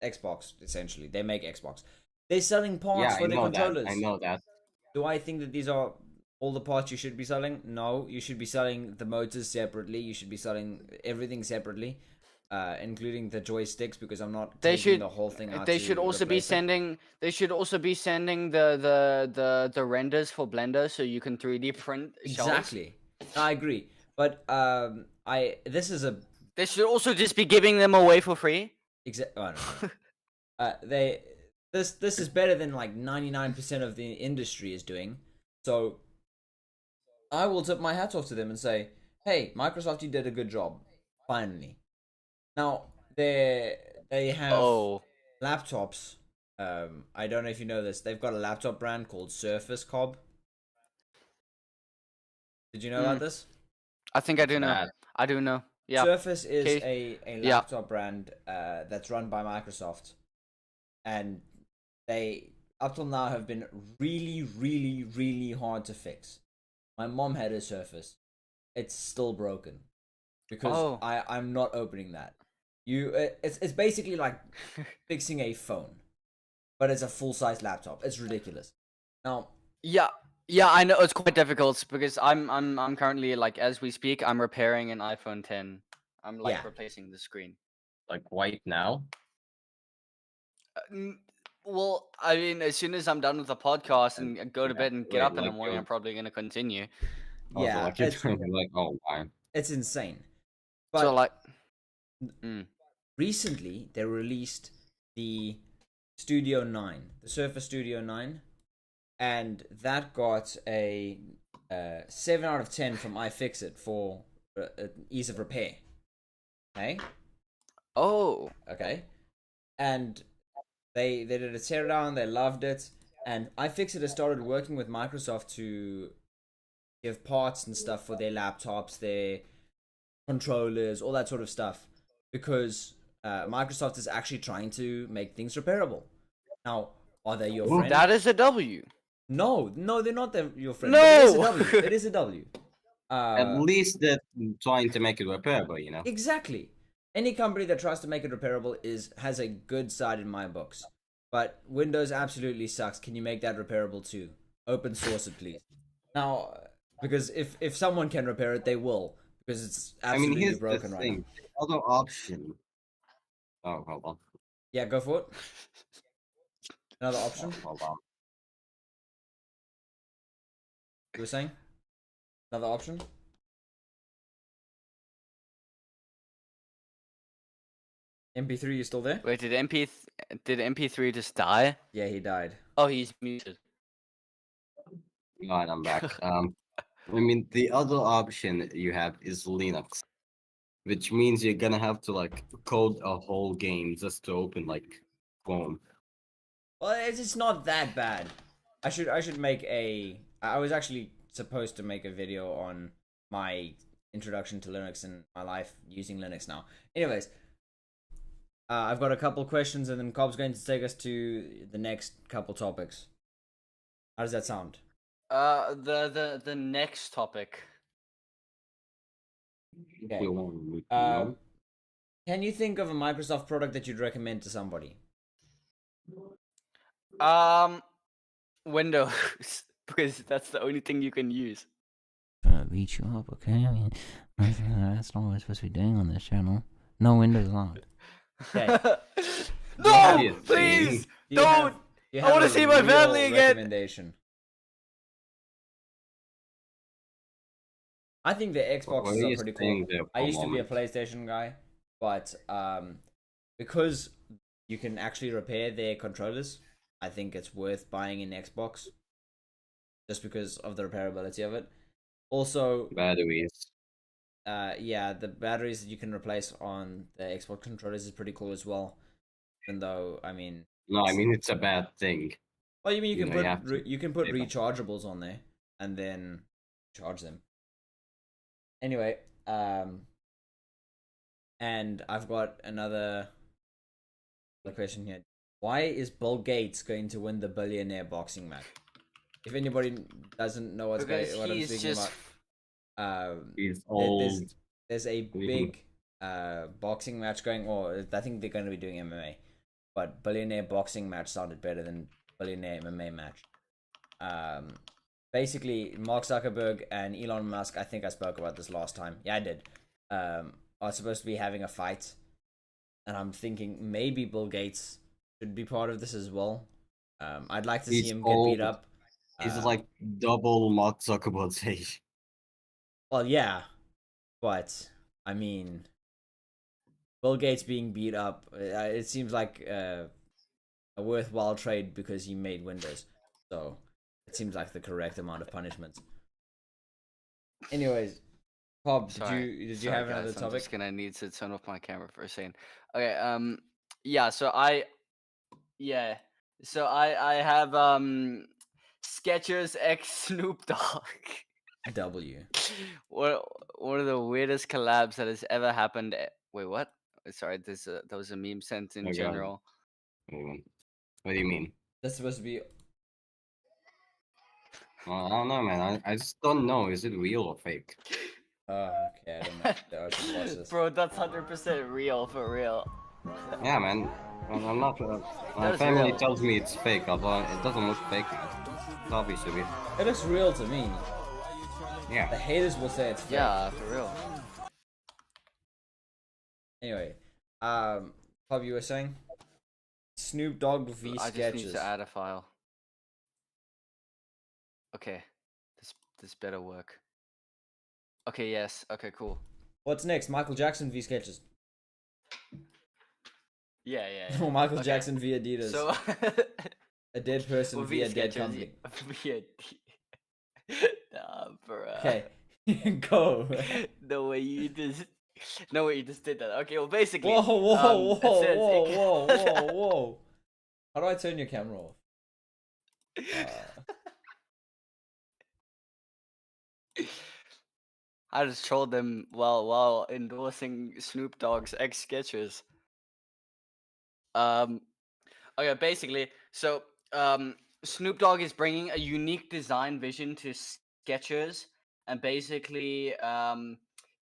Xbox essentially. They make Xbox. They're selling parts Yeah, for I their know that. controllers. I know that. Do I think that these are all the parts you should be selling? No, you should be selling the motors separately. You should be selling everything separately, including the joysticks, because I'm not They taking should. the whole thing out. They to should also be replace it. sending. They should also be sending the renders for Blender so you can 3D print shells. Exactly. I agree, but this is a They should also just be giving them away for free. Oh, no. This is better than like 99% of the industry is doing. So I will tip my hat off to them and say, "Hey, Microsoft, you did a good job. Finally." Now they have Oh. laptops. I don't know if you know this. They've got a laptop brand called Surface Cobb. Did you know about this? I think I do know. That. I do know. Yeah. Surface is Okay. a Yeah. laptop brand that's run by Microsoft, and they up till now have been really, really, really hard to fix. My mom had a Surface; it's still broken because Oh. I'm not opening that. It's basically like fixing a phone, but it's a full size laptop. It's ridiculous. Now, Yeah. Yeah, I know it's quite difficult because I'm currently, like, as we speak, I'm repairing an iPhone 10. I'm like Yeah. replacing the screen. Like right now? Well, I mean, as soon as I'm done with the podcast and go to Yeah, bed and get wait, up in the like morning, you're I'm probably gonna continue. also yeah, like you're doing like, oh my. it's insane. So But like, recently they released the Studio 9, the Surface Studio 9, and that got a 7 out of 10 from iFixit for ease of repair. Okay? oh, Okay. And they did a teardown, they loved it, and iFixit has started working with Microsoft to give parts and stuff for their laptops, their controllers, all that sort of stuff, because Microsoft is actually trying to make things repairable. Now, are they your friend? that is a W. No, they're not your friend. No! But it is a W. It is a W. At least they're trying to make it repairable, you know. Exactly. Any company that tries to make it repairable has a good side in my books. But Windows absolutely sucks. Can you make that repairable too? Open source it, please. Now, because if someone can repair it, they will, because it's absolutely here's broken the right thing. now. The other option. Oh, hold on. Yeah, go for it. Another option. Hold on. You were saying? Another option? MP3, you still there? Wait, did MP3 just die? Yeah, he died. Oh, he's muted. Alright, I'm back. The other option you have is Linux, which means you're gonna have to like code a whole game just to open like Chrome. Well, it's not that bad. I should make a. I was actually supposed to make a video on my introduction to Linux and my life using Linux now. Anyways, I've got a couple questions, and then Cobb's going to take us to the next couple topics. How does that sound? The next topic. Okay. Can you think of a Microsoft product that you'd recommend to somebody? Windows, because that's the only thing you can use. Trying to beat you up, okay? I mean, that's not what we're supposed to be doing on this channel. No Windows allowed. Okay. No, please Do you don't. do you I wanna a see my real family again. recommendation? I think the Xboxes are pretty cool. I used to be a PlayStation guy, but because you can actually repair their controllers, I think it's worth buying an Xbox just because of the repairability of it. Also, batteries. Yeah, the batteries that you can replace on the Xbox controllers is pretty cool as well. Even though, No, it's a bad thing. Well, you mean you can You have put to you can put pay them. rechargeables on there and then charge them. Anyway, and I've got another question here. Why is Bill Gates going to win the billionaire boxing match? If anybody doesn't know Because what I'm he's speaking just about, He's there- old. there's a Mhm. big boxing match going. Or I think they're going to be doing MMA, but billionaire boxing match sounded better than billionaire MMA match. Basically, Mark Zuckerberg and Elon Musk. I think I spoke about this last time. Yeah, I did. Are supposed to be having a fight, and I'm thinking maybe Bill Gates should be part of this as well. I'd like to see He's him get beat old. up. He's like double Mark Zuckerberg's age. Well, yeah, but I mean, Bill Gates being beat up, it seems like a worthwhile trade because he made Windows. So it seems like the correct amount of punishment. Anyways, Bob, did you Sorry, have another guys, I'm topic? just gonna need to turn off my camera for a second. Okay, yeah, so I have Skechers X Snoop Dogg. W. One of the weirdest collabs that has ever happened. Wait, what? Sorry, that was a meme sent in Oh, God. general. What do you mean? That's supposed to be. I don't know, man. I just don't know. Is it real or fake? Okay, I don't know. I should watch this. Bro, that's 100% real, for real. Yeah, man. I'm not. My That's family real. tells me it's fake, although it doesn't look fake. It's obviously real. It looks real to me. The Yeah. haters will say it's fake. Yeah, for real. Anyway, Bob, you were saying Snoop Dogg v I just need Sketches. to add a file. Okay, this better work. Okay, yes. Okay, cool. What's next? Michael Jackson v Sketches. Yeah, yeah. Or Michael Okay. Jackson v Adidas. So A dead person Well, v a dead Skechers, company. via nah, bruh. Okay, go. No way you just. No way you just did that. Okay, well, basically. Whoa, whoa, whoa, it says whoa, it whoa, can- whoa, whoa. How do I turn your camera off? I just trolled them while endorsing Snoop Dogg's X Skechers. Okay, basically, so Snoop Dogg is bringing a unique design vision to Skechers, and basically,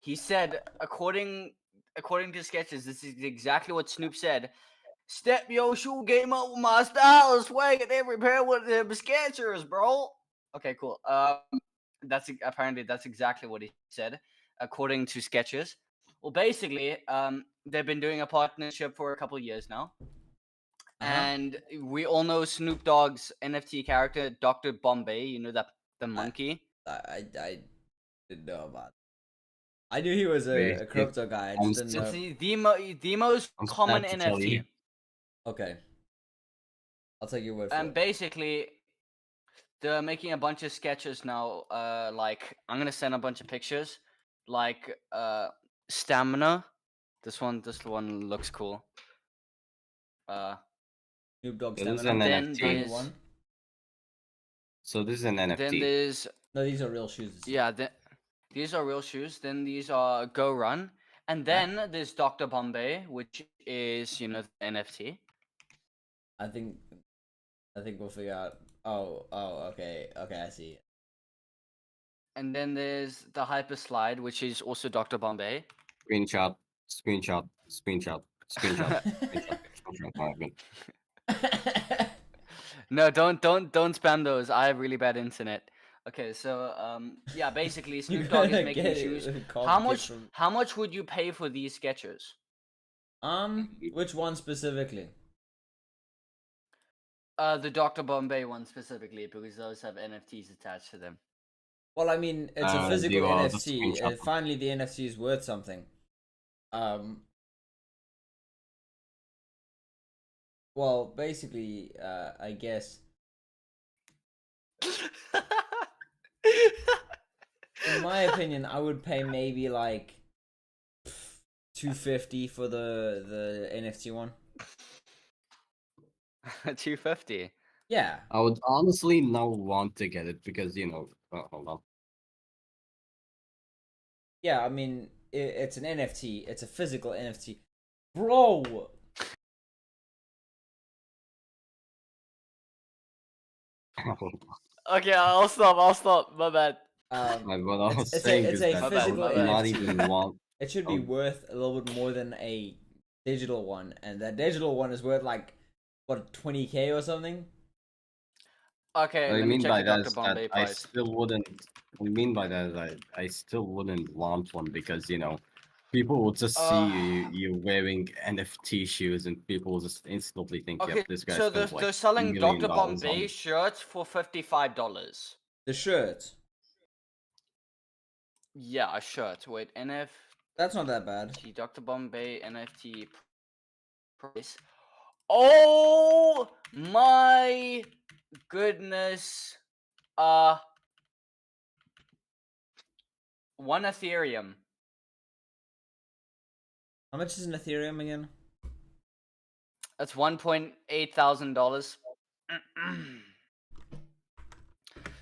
he said, according to Skechers, this is exactly what Snoop said. Step your shoe game up with my style and swag at every pair with the Skechers, bro. Okay, cool. That's exactly what he said, according to Skechers. Well, basically, they've been doing a partnership for a couple of years now. And we all know Snoop Dogg's NFT character, Dr. Bombay. You know the monkey. I didn't know about it. I knew he was a crypto guy. I just didn't It's know. the most I'm common sad to tell NFT. you. Okay. I'll take your word for And it. basically, they're making a bunch of sketches now. Like I'm gonna send a bunch of pictures. Like stamina. This one looks cool. Snoop Dogg So this is stamina. an then NFT. there's- 21. So this is an Then NFT. there's No, these are real shoes. these are real shoes. Then these are Go Run. And then there's Dr. Bombay, which is the NFT. I think we'll figure out. Oh, okay, I see. And then there's the Hyper Slide, which is also Dr. Bombay. Screenshot. Screenshot. Screenshot. Screenshot. Screenshot. Screenshot. No, don't spam those. I have really bad internet. Okay, so yeah, basically Snoop Dogg is making shoes. How much would you pay for these Skechers? Which one specifically? The Dr. Bombay one specifically, because those have NFTs attached to them. Well, I mean, it's a physical the NFT. screenshot. Finally, the NFT is worth something. Well, basically, I guess. In my opinion, I would pay maybe like $250 for the NFT one. $250. Yeah. I would honestly not want to get it because hold on. Yeah, I mean, it's an NFT. It's a physical NFT. Bro! Okay, I'll stop. I'll stop. My bad. What I was It's saying a, it's is a that I physical would not NFT. even want. It should be Oh. worth a little bit more than a digital one, and that digital one is worth like what 20K or something. Okay, What I let me mean check by the that Dr. is that Bombay I price. still wouldn't. What I mean by that is I still wouldn't want one because people will just see you wearing NFT shoes and people will just instantly think, Okay, yep, this guy so spent like they're selling Dr. $1 million Bombay on. shirts for $55. The shirt. Yeah, a shirt. Wait, NFT That's not that bad. Dr. Bombay NFT price. Oh my goodness. 1 Ethereum. How much is an Ethereum again? That's $1,800.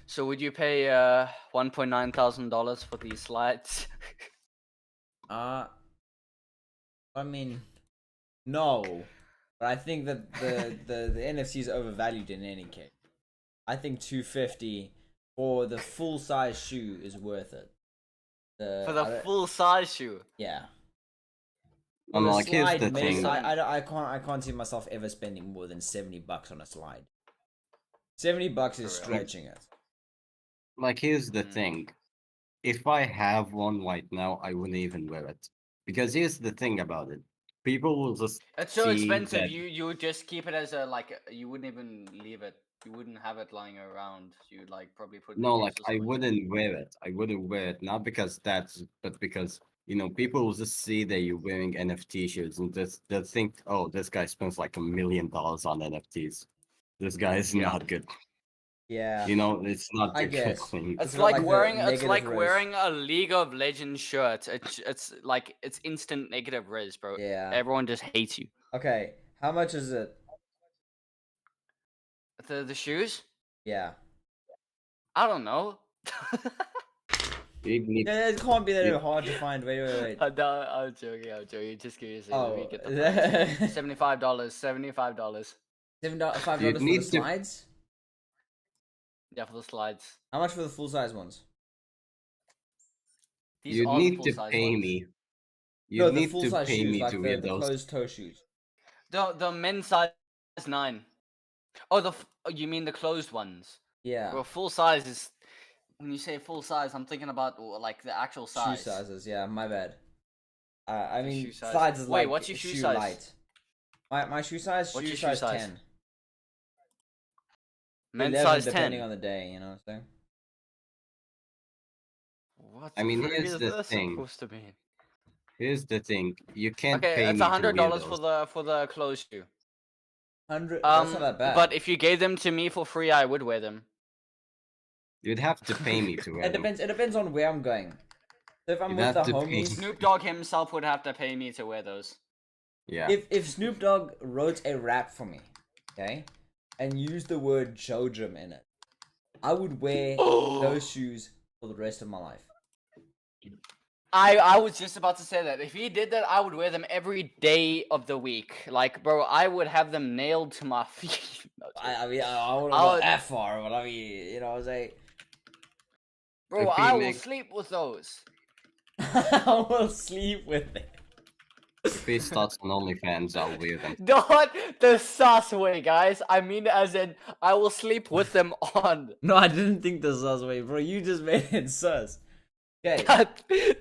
So would you pay $1,900 for these slides? I mean, no. But I think that the NFC is overvalued in any case. I think 250 for the full size shoe is worth it. For the full size shoe. Yeah. I'm The like, here's slide, the maybe thing. I can't see myself ever spending more than $70 on a slide. $70 is For real. stretching it. Like, here's the Mm. thing. If I have one right now, I wouldn't even wear it. Because here's the thing about it. People will just It's so see expensive. that You would just keep it as you wouldn't even leave it. You wouldn't have it lying around. You'd like probably put it in no, a like case or I something. wouldn't wear it. I wouldn't wear it. Not because but because people will just see that you're wearing NFT shoes and just they'll think, oh, this guy spends like $1 million on NFTs. This guy is Yeah. not good. Yeah. It's not I a good guess. thing. It's got, like like, the wearing negative riz. a League of Legends shirt. It's like it's instant negative riz, bro. Yeah. Everyone just hates you. Okay. How much is it? The shoes? Yeah. I don't know. You need Yeah, it can't be that You- hard to find. Wait. I'm joking. I'm joking. Just give me a second. Let me Oh, get the price. $75. $75. $5 You for the need to- slides. Yeah, for the slides. How much for the full size ones? These you are the need full to size pay ones. me. You No, the need full to size pay shoes, me like to wear the those. closed toe shoes. The men's size 9. Oh, you mean the closed ones? Yeah. Well, full size is when you say full size, I'm thinking about like the actual size. Shoe sizes. Yeah, my bad. I The mean, shoe size. slides is Wait, like what's your shoe shoe size? light. My shoe size. What's Shoe your shoe size size? 10. Men's 11 size depending 10. on the day. You know what I'm saying? What I the mean, frick here's is the this thing. supposed to mean? Here's the thing. You can't Okay, pay it's me to wear $100 those. for the closed shoe. 100. That's not that bad. But if you gave them to me for free, I would wear them. You'd have to pay me to wear it them. depends. It depends on where I'm going. So if I'm You'd with the have to pay homies, Snoop Dogg himself would have to pay me to wear those. Yeah. if Snoop Dogg wrote a rap for me, okay, and used the word Jojum in it, I would wear those shoes for the rest of my life. I was just about to say that. If he did that, I would wear them every day of the week. Like, bro, I would have them nailed to my feet. No, I mean, I wouldn't I go would- that far, but I mean, you know what I'm saying? bro, If he I will make- sleep with those. I will sleep with it. If he starts on OnlyFans, I'll wear them. Not the sus way, guys. I mean, as in, I will sleep with them on. No, I didn't think this was way, bro. You just made it sus. Okay.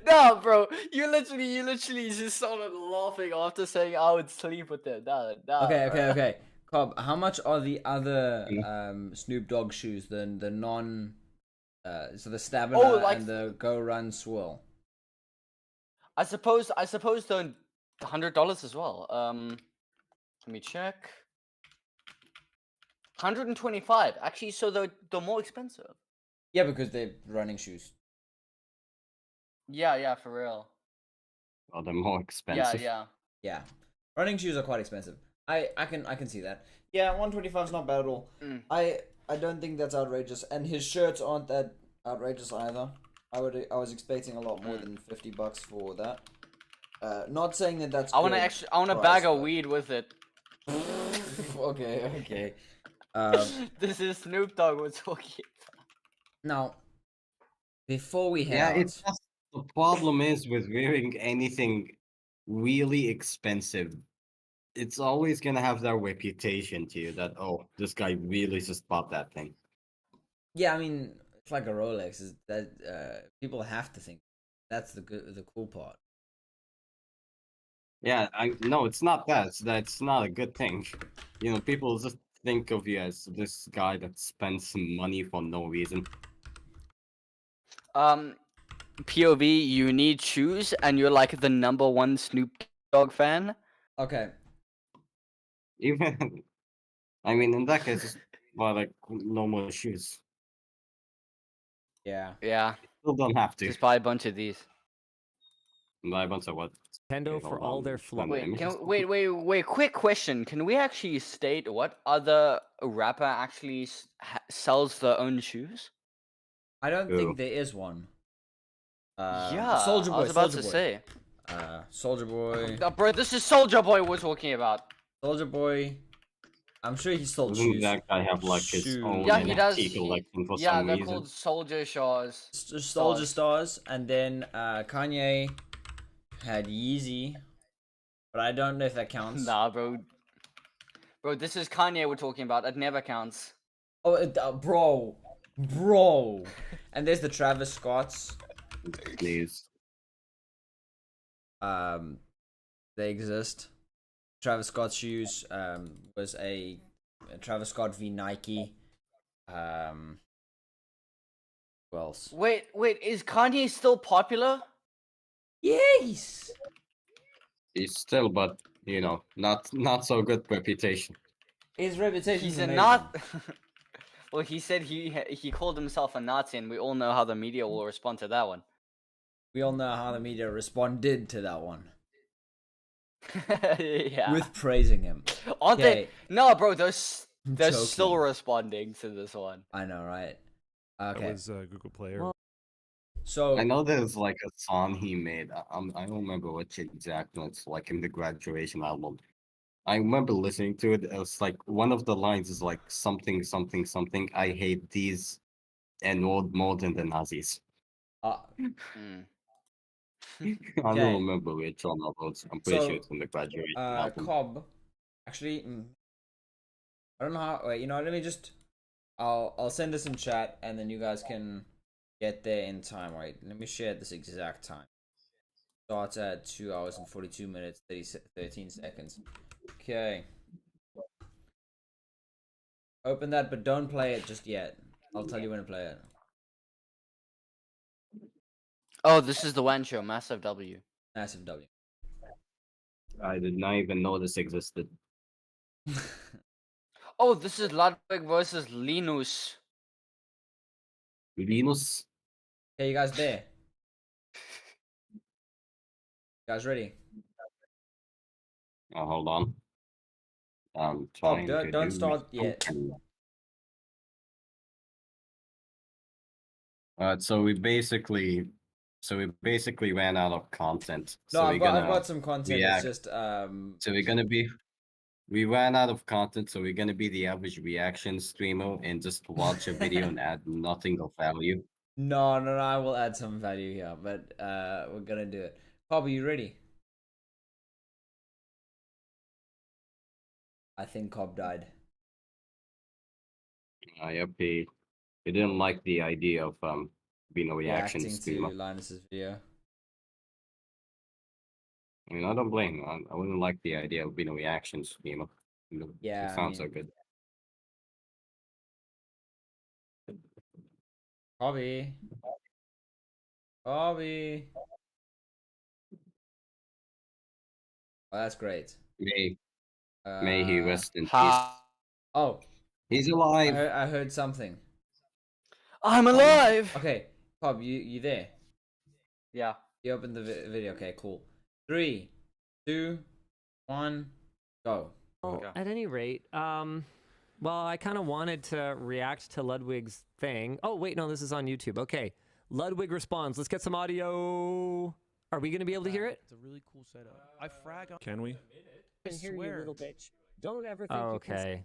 No, bro. You literally just started laughing after saying I would sleep with them. No, Okay. Cobb, how much are the other Yeah. Snoop Dogg shoes? The non, so the Stamina like- and the Go Run Swirl. I suppose the $100 as well. Let me check. 125. Actually, so they're more expensive. Yeah, because they're running shoes. Yeah, for real. Well, they're more expensive. Yeah. Yeah, running shoes are quite expensive. I can see that. Yeah, 125 is not bad at all. Mm. I don't think that's outrageous, and his shirts aren't that outrageous either. I was expecting a lot more than $50 for that. Not saying that that's. I want good to I want a price, bag of but- weed with it. okay. This is Snoop Dogg we're talking. Now, before we head Yeah, out, it's just the problem is with wearing anything really expensive. It's always gonna have that reputation to you that this guy really just bought that thing. yeah, I mean, it's like a Rolex. Is that people have to think that's the cool part. Yeah, no, it's not that. That's not a good thing. You know, people just think of you as this guy that spends some money for no reason. POV, you need shoes, and you're like the #1 Snoop Dogg fan. Okay, Even, I mean, in that case, just buy like normal shoes. yeah. Yeah, Still don't have to. just buy a bunch of these. Buy a bunch of what? Nintendo Okay, for hold all on, their find flaws. the images. Wait. Quick question: can we actually state what other rapper actually sells their own shoes? I don't Who? think there is one. Yeah, Soldier Boy. I was about Soldier to Boy. say. Soldier Boy. Bro, this is Soldier Boy we're talking about. Soldier Boy. I'm sure he sold Doesn't shoes. that guy have like his Shoes. own Yeah, he does. NFT collection for Yeah, some they're reason? called Soldier Shaws. Soldier Stars, and then Kanye had Yeezy, but I don't know if that counts. Nah, bro. Bro, this is Kanye we're talking about. It never counts. Oh, bro, and there's the Travis Scotts. Please. They exist. Travis Scott shoes was a Travis Scott v Nike. Who else? Wait, is Kanye still popular? Yes. He's still, but you know, not so good reputation. His reputation. He's a not. Well, he said he called himself a Nazi, and we all know how the media will respond to that one. We all know how the media responded to that one Yeah. with praising him. Aren't Okay. they? No, bro, they're still joking. responding to this one. I know, right? That Okay. was Google Play. So I know there's like a song he made. I don't remember which exactly. It's like in the graduation album. I remember listening to it. It was like one of the lines is like something something something. I hate these and more than the Nazis. Mm. I Okay. don't remember which one of those. I'm pretty So, sure it's in the graduation album. Cobb. Actually, I don't know how. Wait, you know, let me just. I'll send this in chat, and then you guys can get there in time. Wait, let me share this exact time. Starts at 2 hours and 42 minutes, 13 seconds. Okay. Open that, but don't play it just yet. I'll tell you when to play it. Oh, this is the one show, Massive W. Massive W. I did not even know this existed. Oh, this is Ludwig versus Linus. Linus? Okay, you guys there? You guys ready? Oh, hold on. I'm Oh, trying to don't do start yet. something. So we basically ran out of content. No, So I've got some content. react. It's just So we ran out of content, so we're gonna be the average reaction streamer and just watch a video and add nothing of value. No, I will add some value here, but we're gonna do it. Cobb, are you ready? I think Cobb died. Yep, he didn't like the idea of being a reaction Reacting streamer. to Linus's video. I mean, I don't blame him. I wouldn't like the idea of being a reaction streamer. Yeah, It sounds so good. Cobby. Cobby. Oh, that's great. May he rest in peace. Ha! Oh, He's alive. I heard something. I'm alive. Okay, Cobb, you there? Yeah. You opened the video. Okay, cool. 3, 2, 1, go. Well, Okay. at any rate, well, I kind of wanted to react to Ludwig's thing. Oh, wait, no, this is on YouTube. Okay. Ludwig responds. Let's get some audio. Are we going to be able to hear it? It's a really cool setup. I frag on. Can we? can hear you, swear. little bitch. Don't ever think you can Okay.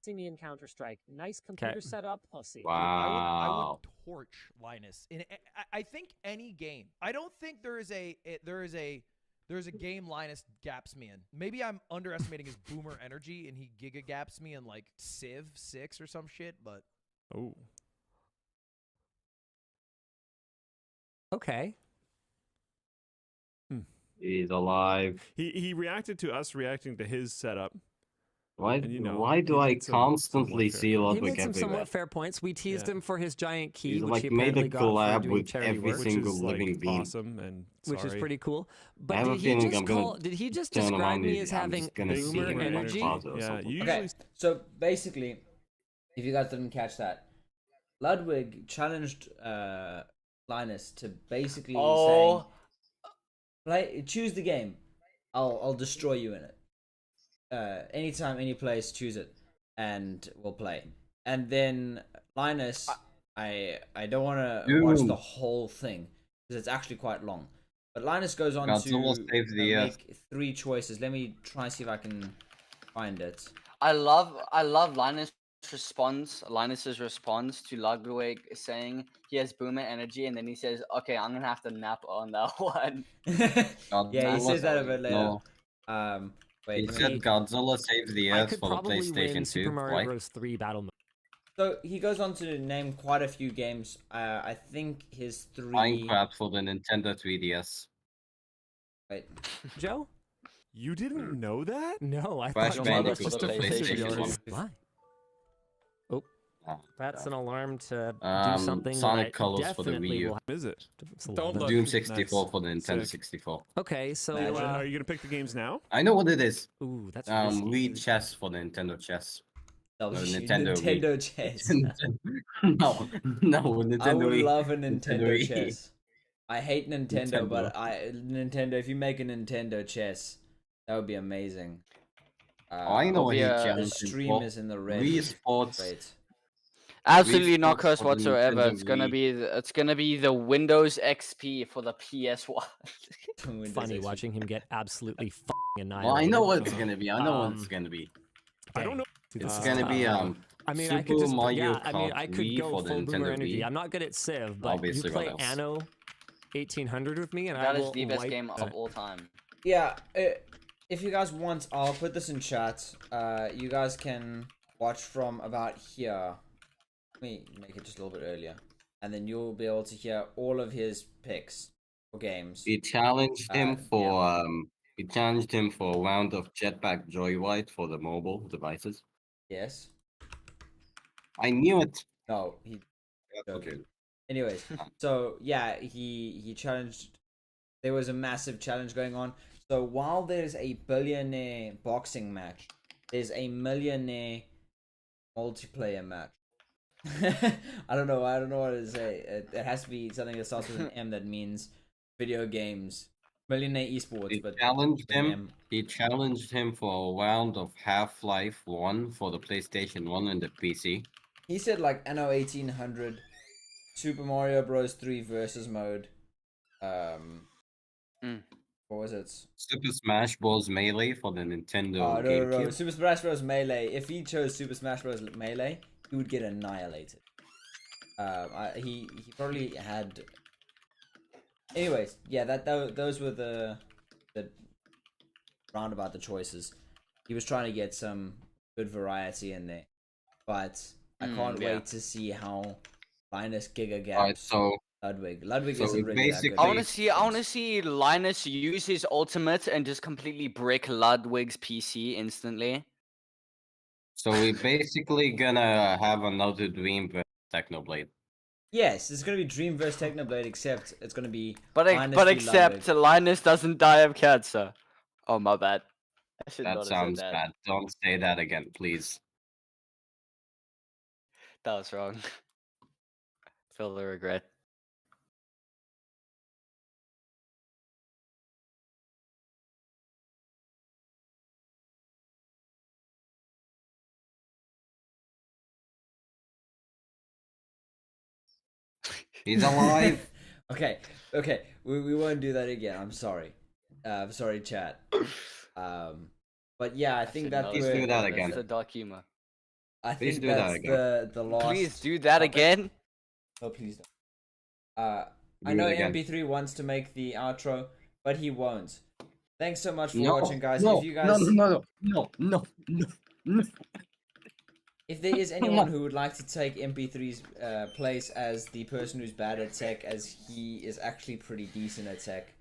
see me in Counter-Strike. Nice computer setup, pussy. I Wow. would torch Linus in. I think any game. I don't think there is a game Linus gaps me in. Maybe I'm underestimating his boomer energy and he giga gaps me in like Civ 6 or some shit. But Oh. Okay. He's alive. He reacted to us reacting to his setup. Why? And, you know, why do he I made some constantly somewhat see fair- He Ludwig made some everywhere? somewhat fair points. We teased Yeah. him for his giant key, He's, which like, he made a apparently got for collab doing with charity every work, Which single is living like being. awesome and which is sorry. pretty cool. I But have a did he feeling just I'm gonna call? Did he just turn him describe on me and as I'm having just gonna see boomer him in my energy? closet or Yeah, something. usually Okay, so basically, if you guys didn't catch that, Ludwig challenged Linus to basically Oh, saying, choose the game. I'll destroy you in it. Anytime, any place, choose it, and we'll play. And then Linus, I don't want to watch the whole thing because it's actually quite long. But Linus goes on Godzilla to saves the Earth. make 3 choices. Let me try and see if I can find it. I love Linus's response to Ludwig saying he has boomer energy, and then he says, "Okay, I'm gonna have to nap on that one." Yeah, he says that a Godzilla- bit later. No, Wait, he let said me- Godzilla saves the I Earth could for the probably win PlayStation 2. Super Mario Why? Bros. 3 Battle Mode. So he goes on to name quite a few games. I think his 3. Minecraft for the Nintendo 3DS. Wait, Joe? You didn't know that? No, I Crash thought Your Joe mother was for just the a PlayStation PlayStation. one. Why? Oh, Ah, that's an alarm to do Um, something Sonic that Colors for the definitely Wii U. will Is it? happen. Don't look. Doom 64 Nice. for the Nintendo Sick. 64. Okay, so Imagine. Are you gonna pick the games now? I know what it is. ooh, that's Wii risky. Chess for the Nintendo Chess. Nintendo Nintendo Chess. no, Nintendo I would Wii. love a Nintendo Wii. chess. I hate Nintendo, Nintendo. but Nintendo. If you make a Nintendo chess, that would be amazing. Oh, I know what he be a- The challenged him stream for. is in the red. Wii Sports. Wait. Absolutely Wii not Sports cursed for the whatsoever. Nintendo It's gonna Wii. be the Windows XP for the PS1. Windows Funny XP. watching him get absolutely fucking Well, annihilated. I know what it's gonna be. I know what it's Um, gonna be. I don't know. It's This is gonna be tough. I mean, I could Super just Mario yeah. I mean, Kart I could Wii go for the full boomer Nintendo energy. Wii. I'm not good at Civ, but Obviously, you what play else? Anno 1800 with me, and That I is will the best wipe- game of all time. Yeah, if you guys want, I'll put this in chat. You guys can watch from about here. Let me make it just a little bit earlier, and then you'll be able to hear all of his picks for games. He challenged him for yeah. he challenged him for a round of Jetpack Joyride for the mobile devices. Yes. I knew it. No, he. Okay. Anyways, so yeah, he challenged. There was a massive challenge going on. So while there's a billionaire boxing match, there's a millionaire multiplayer match. I don't know what to say. It has to be something that starts with an M that means video games. Millionaire esports, He but challenged with an him. M. He challenged him for a round of Half-Life 1 for the PlayStation 1 and the PC. He said like Anno 1800, Super Mario Bros. 3 versus mode. What was it? Super Smash Bros. Melee for the Nintendo Oh, no, GameCube. Super Smash Bros. Melee. If he chose Super Smash Bros. Melee, he would get annihilated. He probably had. Anyways, yeah, those were the roundabout the choices. He was trying to get some good variety in there, but I can't yeah. wait to see how Linus Giga Alright, gaps so Ludwig. Ludwig so isn't really that good. basically- I want to see Linus use his ultimate and just completely brick Ludwig's PC instantly. so we're basically gonna have another Dream versus Technoblade. Yes, it's gonna be Dream vs Technoblade, except it's gonna be. But Linus v. except Ludwig. Linus doesn't die of cancer. Oh my bad. I should not That have sounds said that. bad. Don't say that again, please. That was wrong. Feel the regret. He's alive. Okay, okay, we won't do that again. I'm sorry. I'm sorry, chat. But yeah, I think that's Please where do that again. That's the dark humor. I Please think do that that's again. the last. Please do that topic. again. Oh, please don't. I Do know it again. MP3 wants to make the outro, but he won't. Thanks so much for No, watching, guys. no, If you guys, no. if there is Come anyone on. who would like to take MP3's place as the person who's bad at tech, as he is actually pretty decent at tech,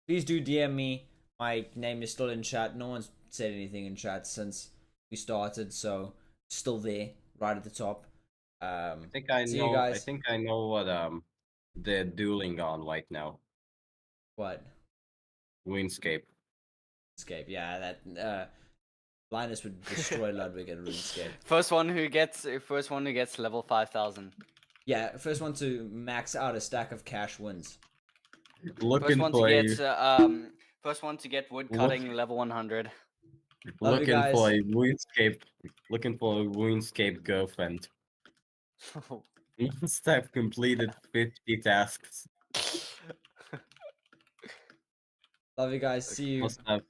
please do DM me. My name is still in chat. No one's said anything in chat since we started, so still there, right at the top. I think I See know. you guys. I think I know what they're dueling on right now. What? RuneScape. RuneScape, yeah, that Linus would destroy Ludwig at RuneScape. First one who gets level 5,000. Yeah, first one to max out a stack of cash wins. Looking First one to get wood Look- cutting level 100. Love you looking for guys. a RuneScape. Looking for a RuneScape girlfriend. Must have completed 50 tasks. Love you guys. See you. Must have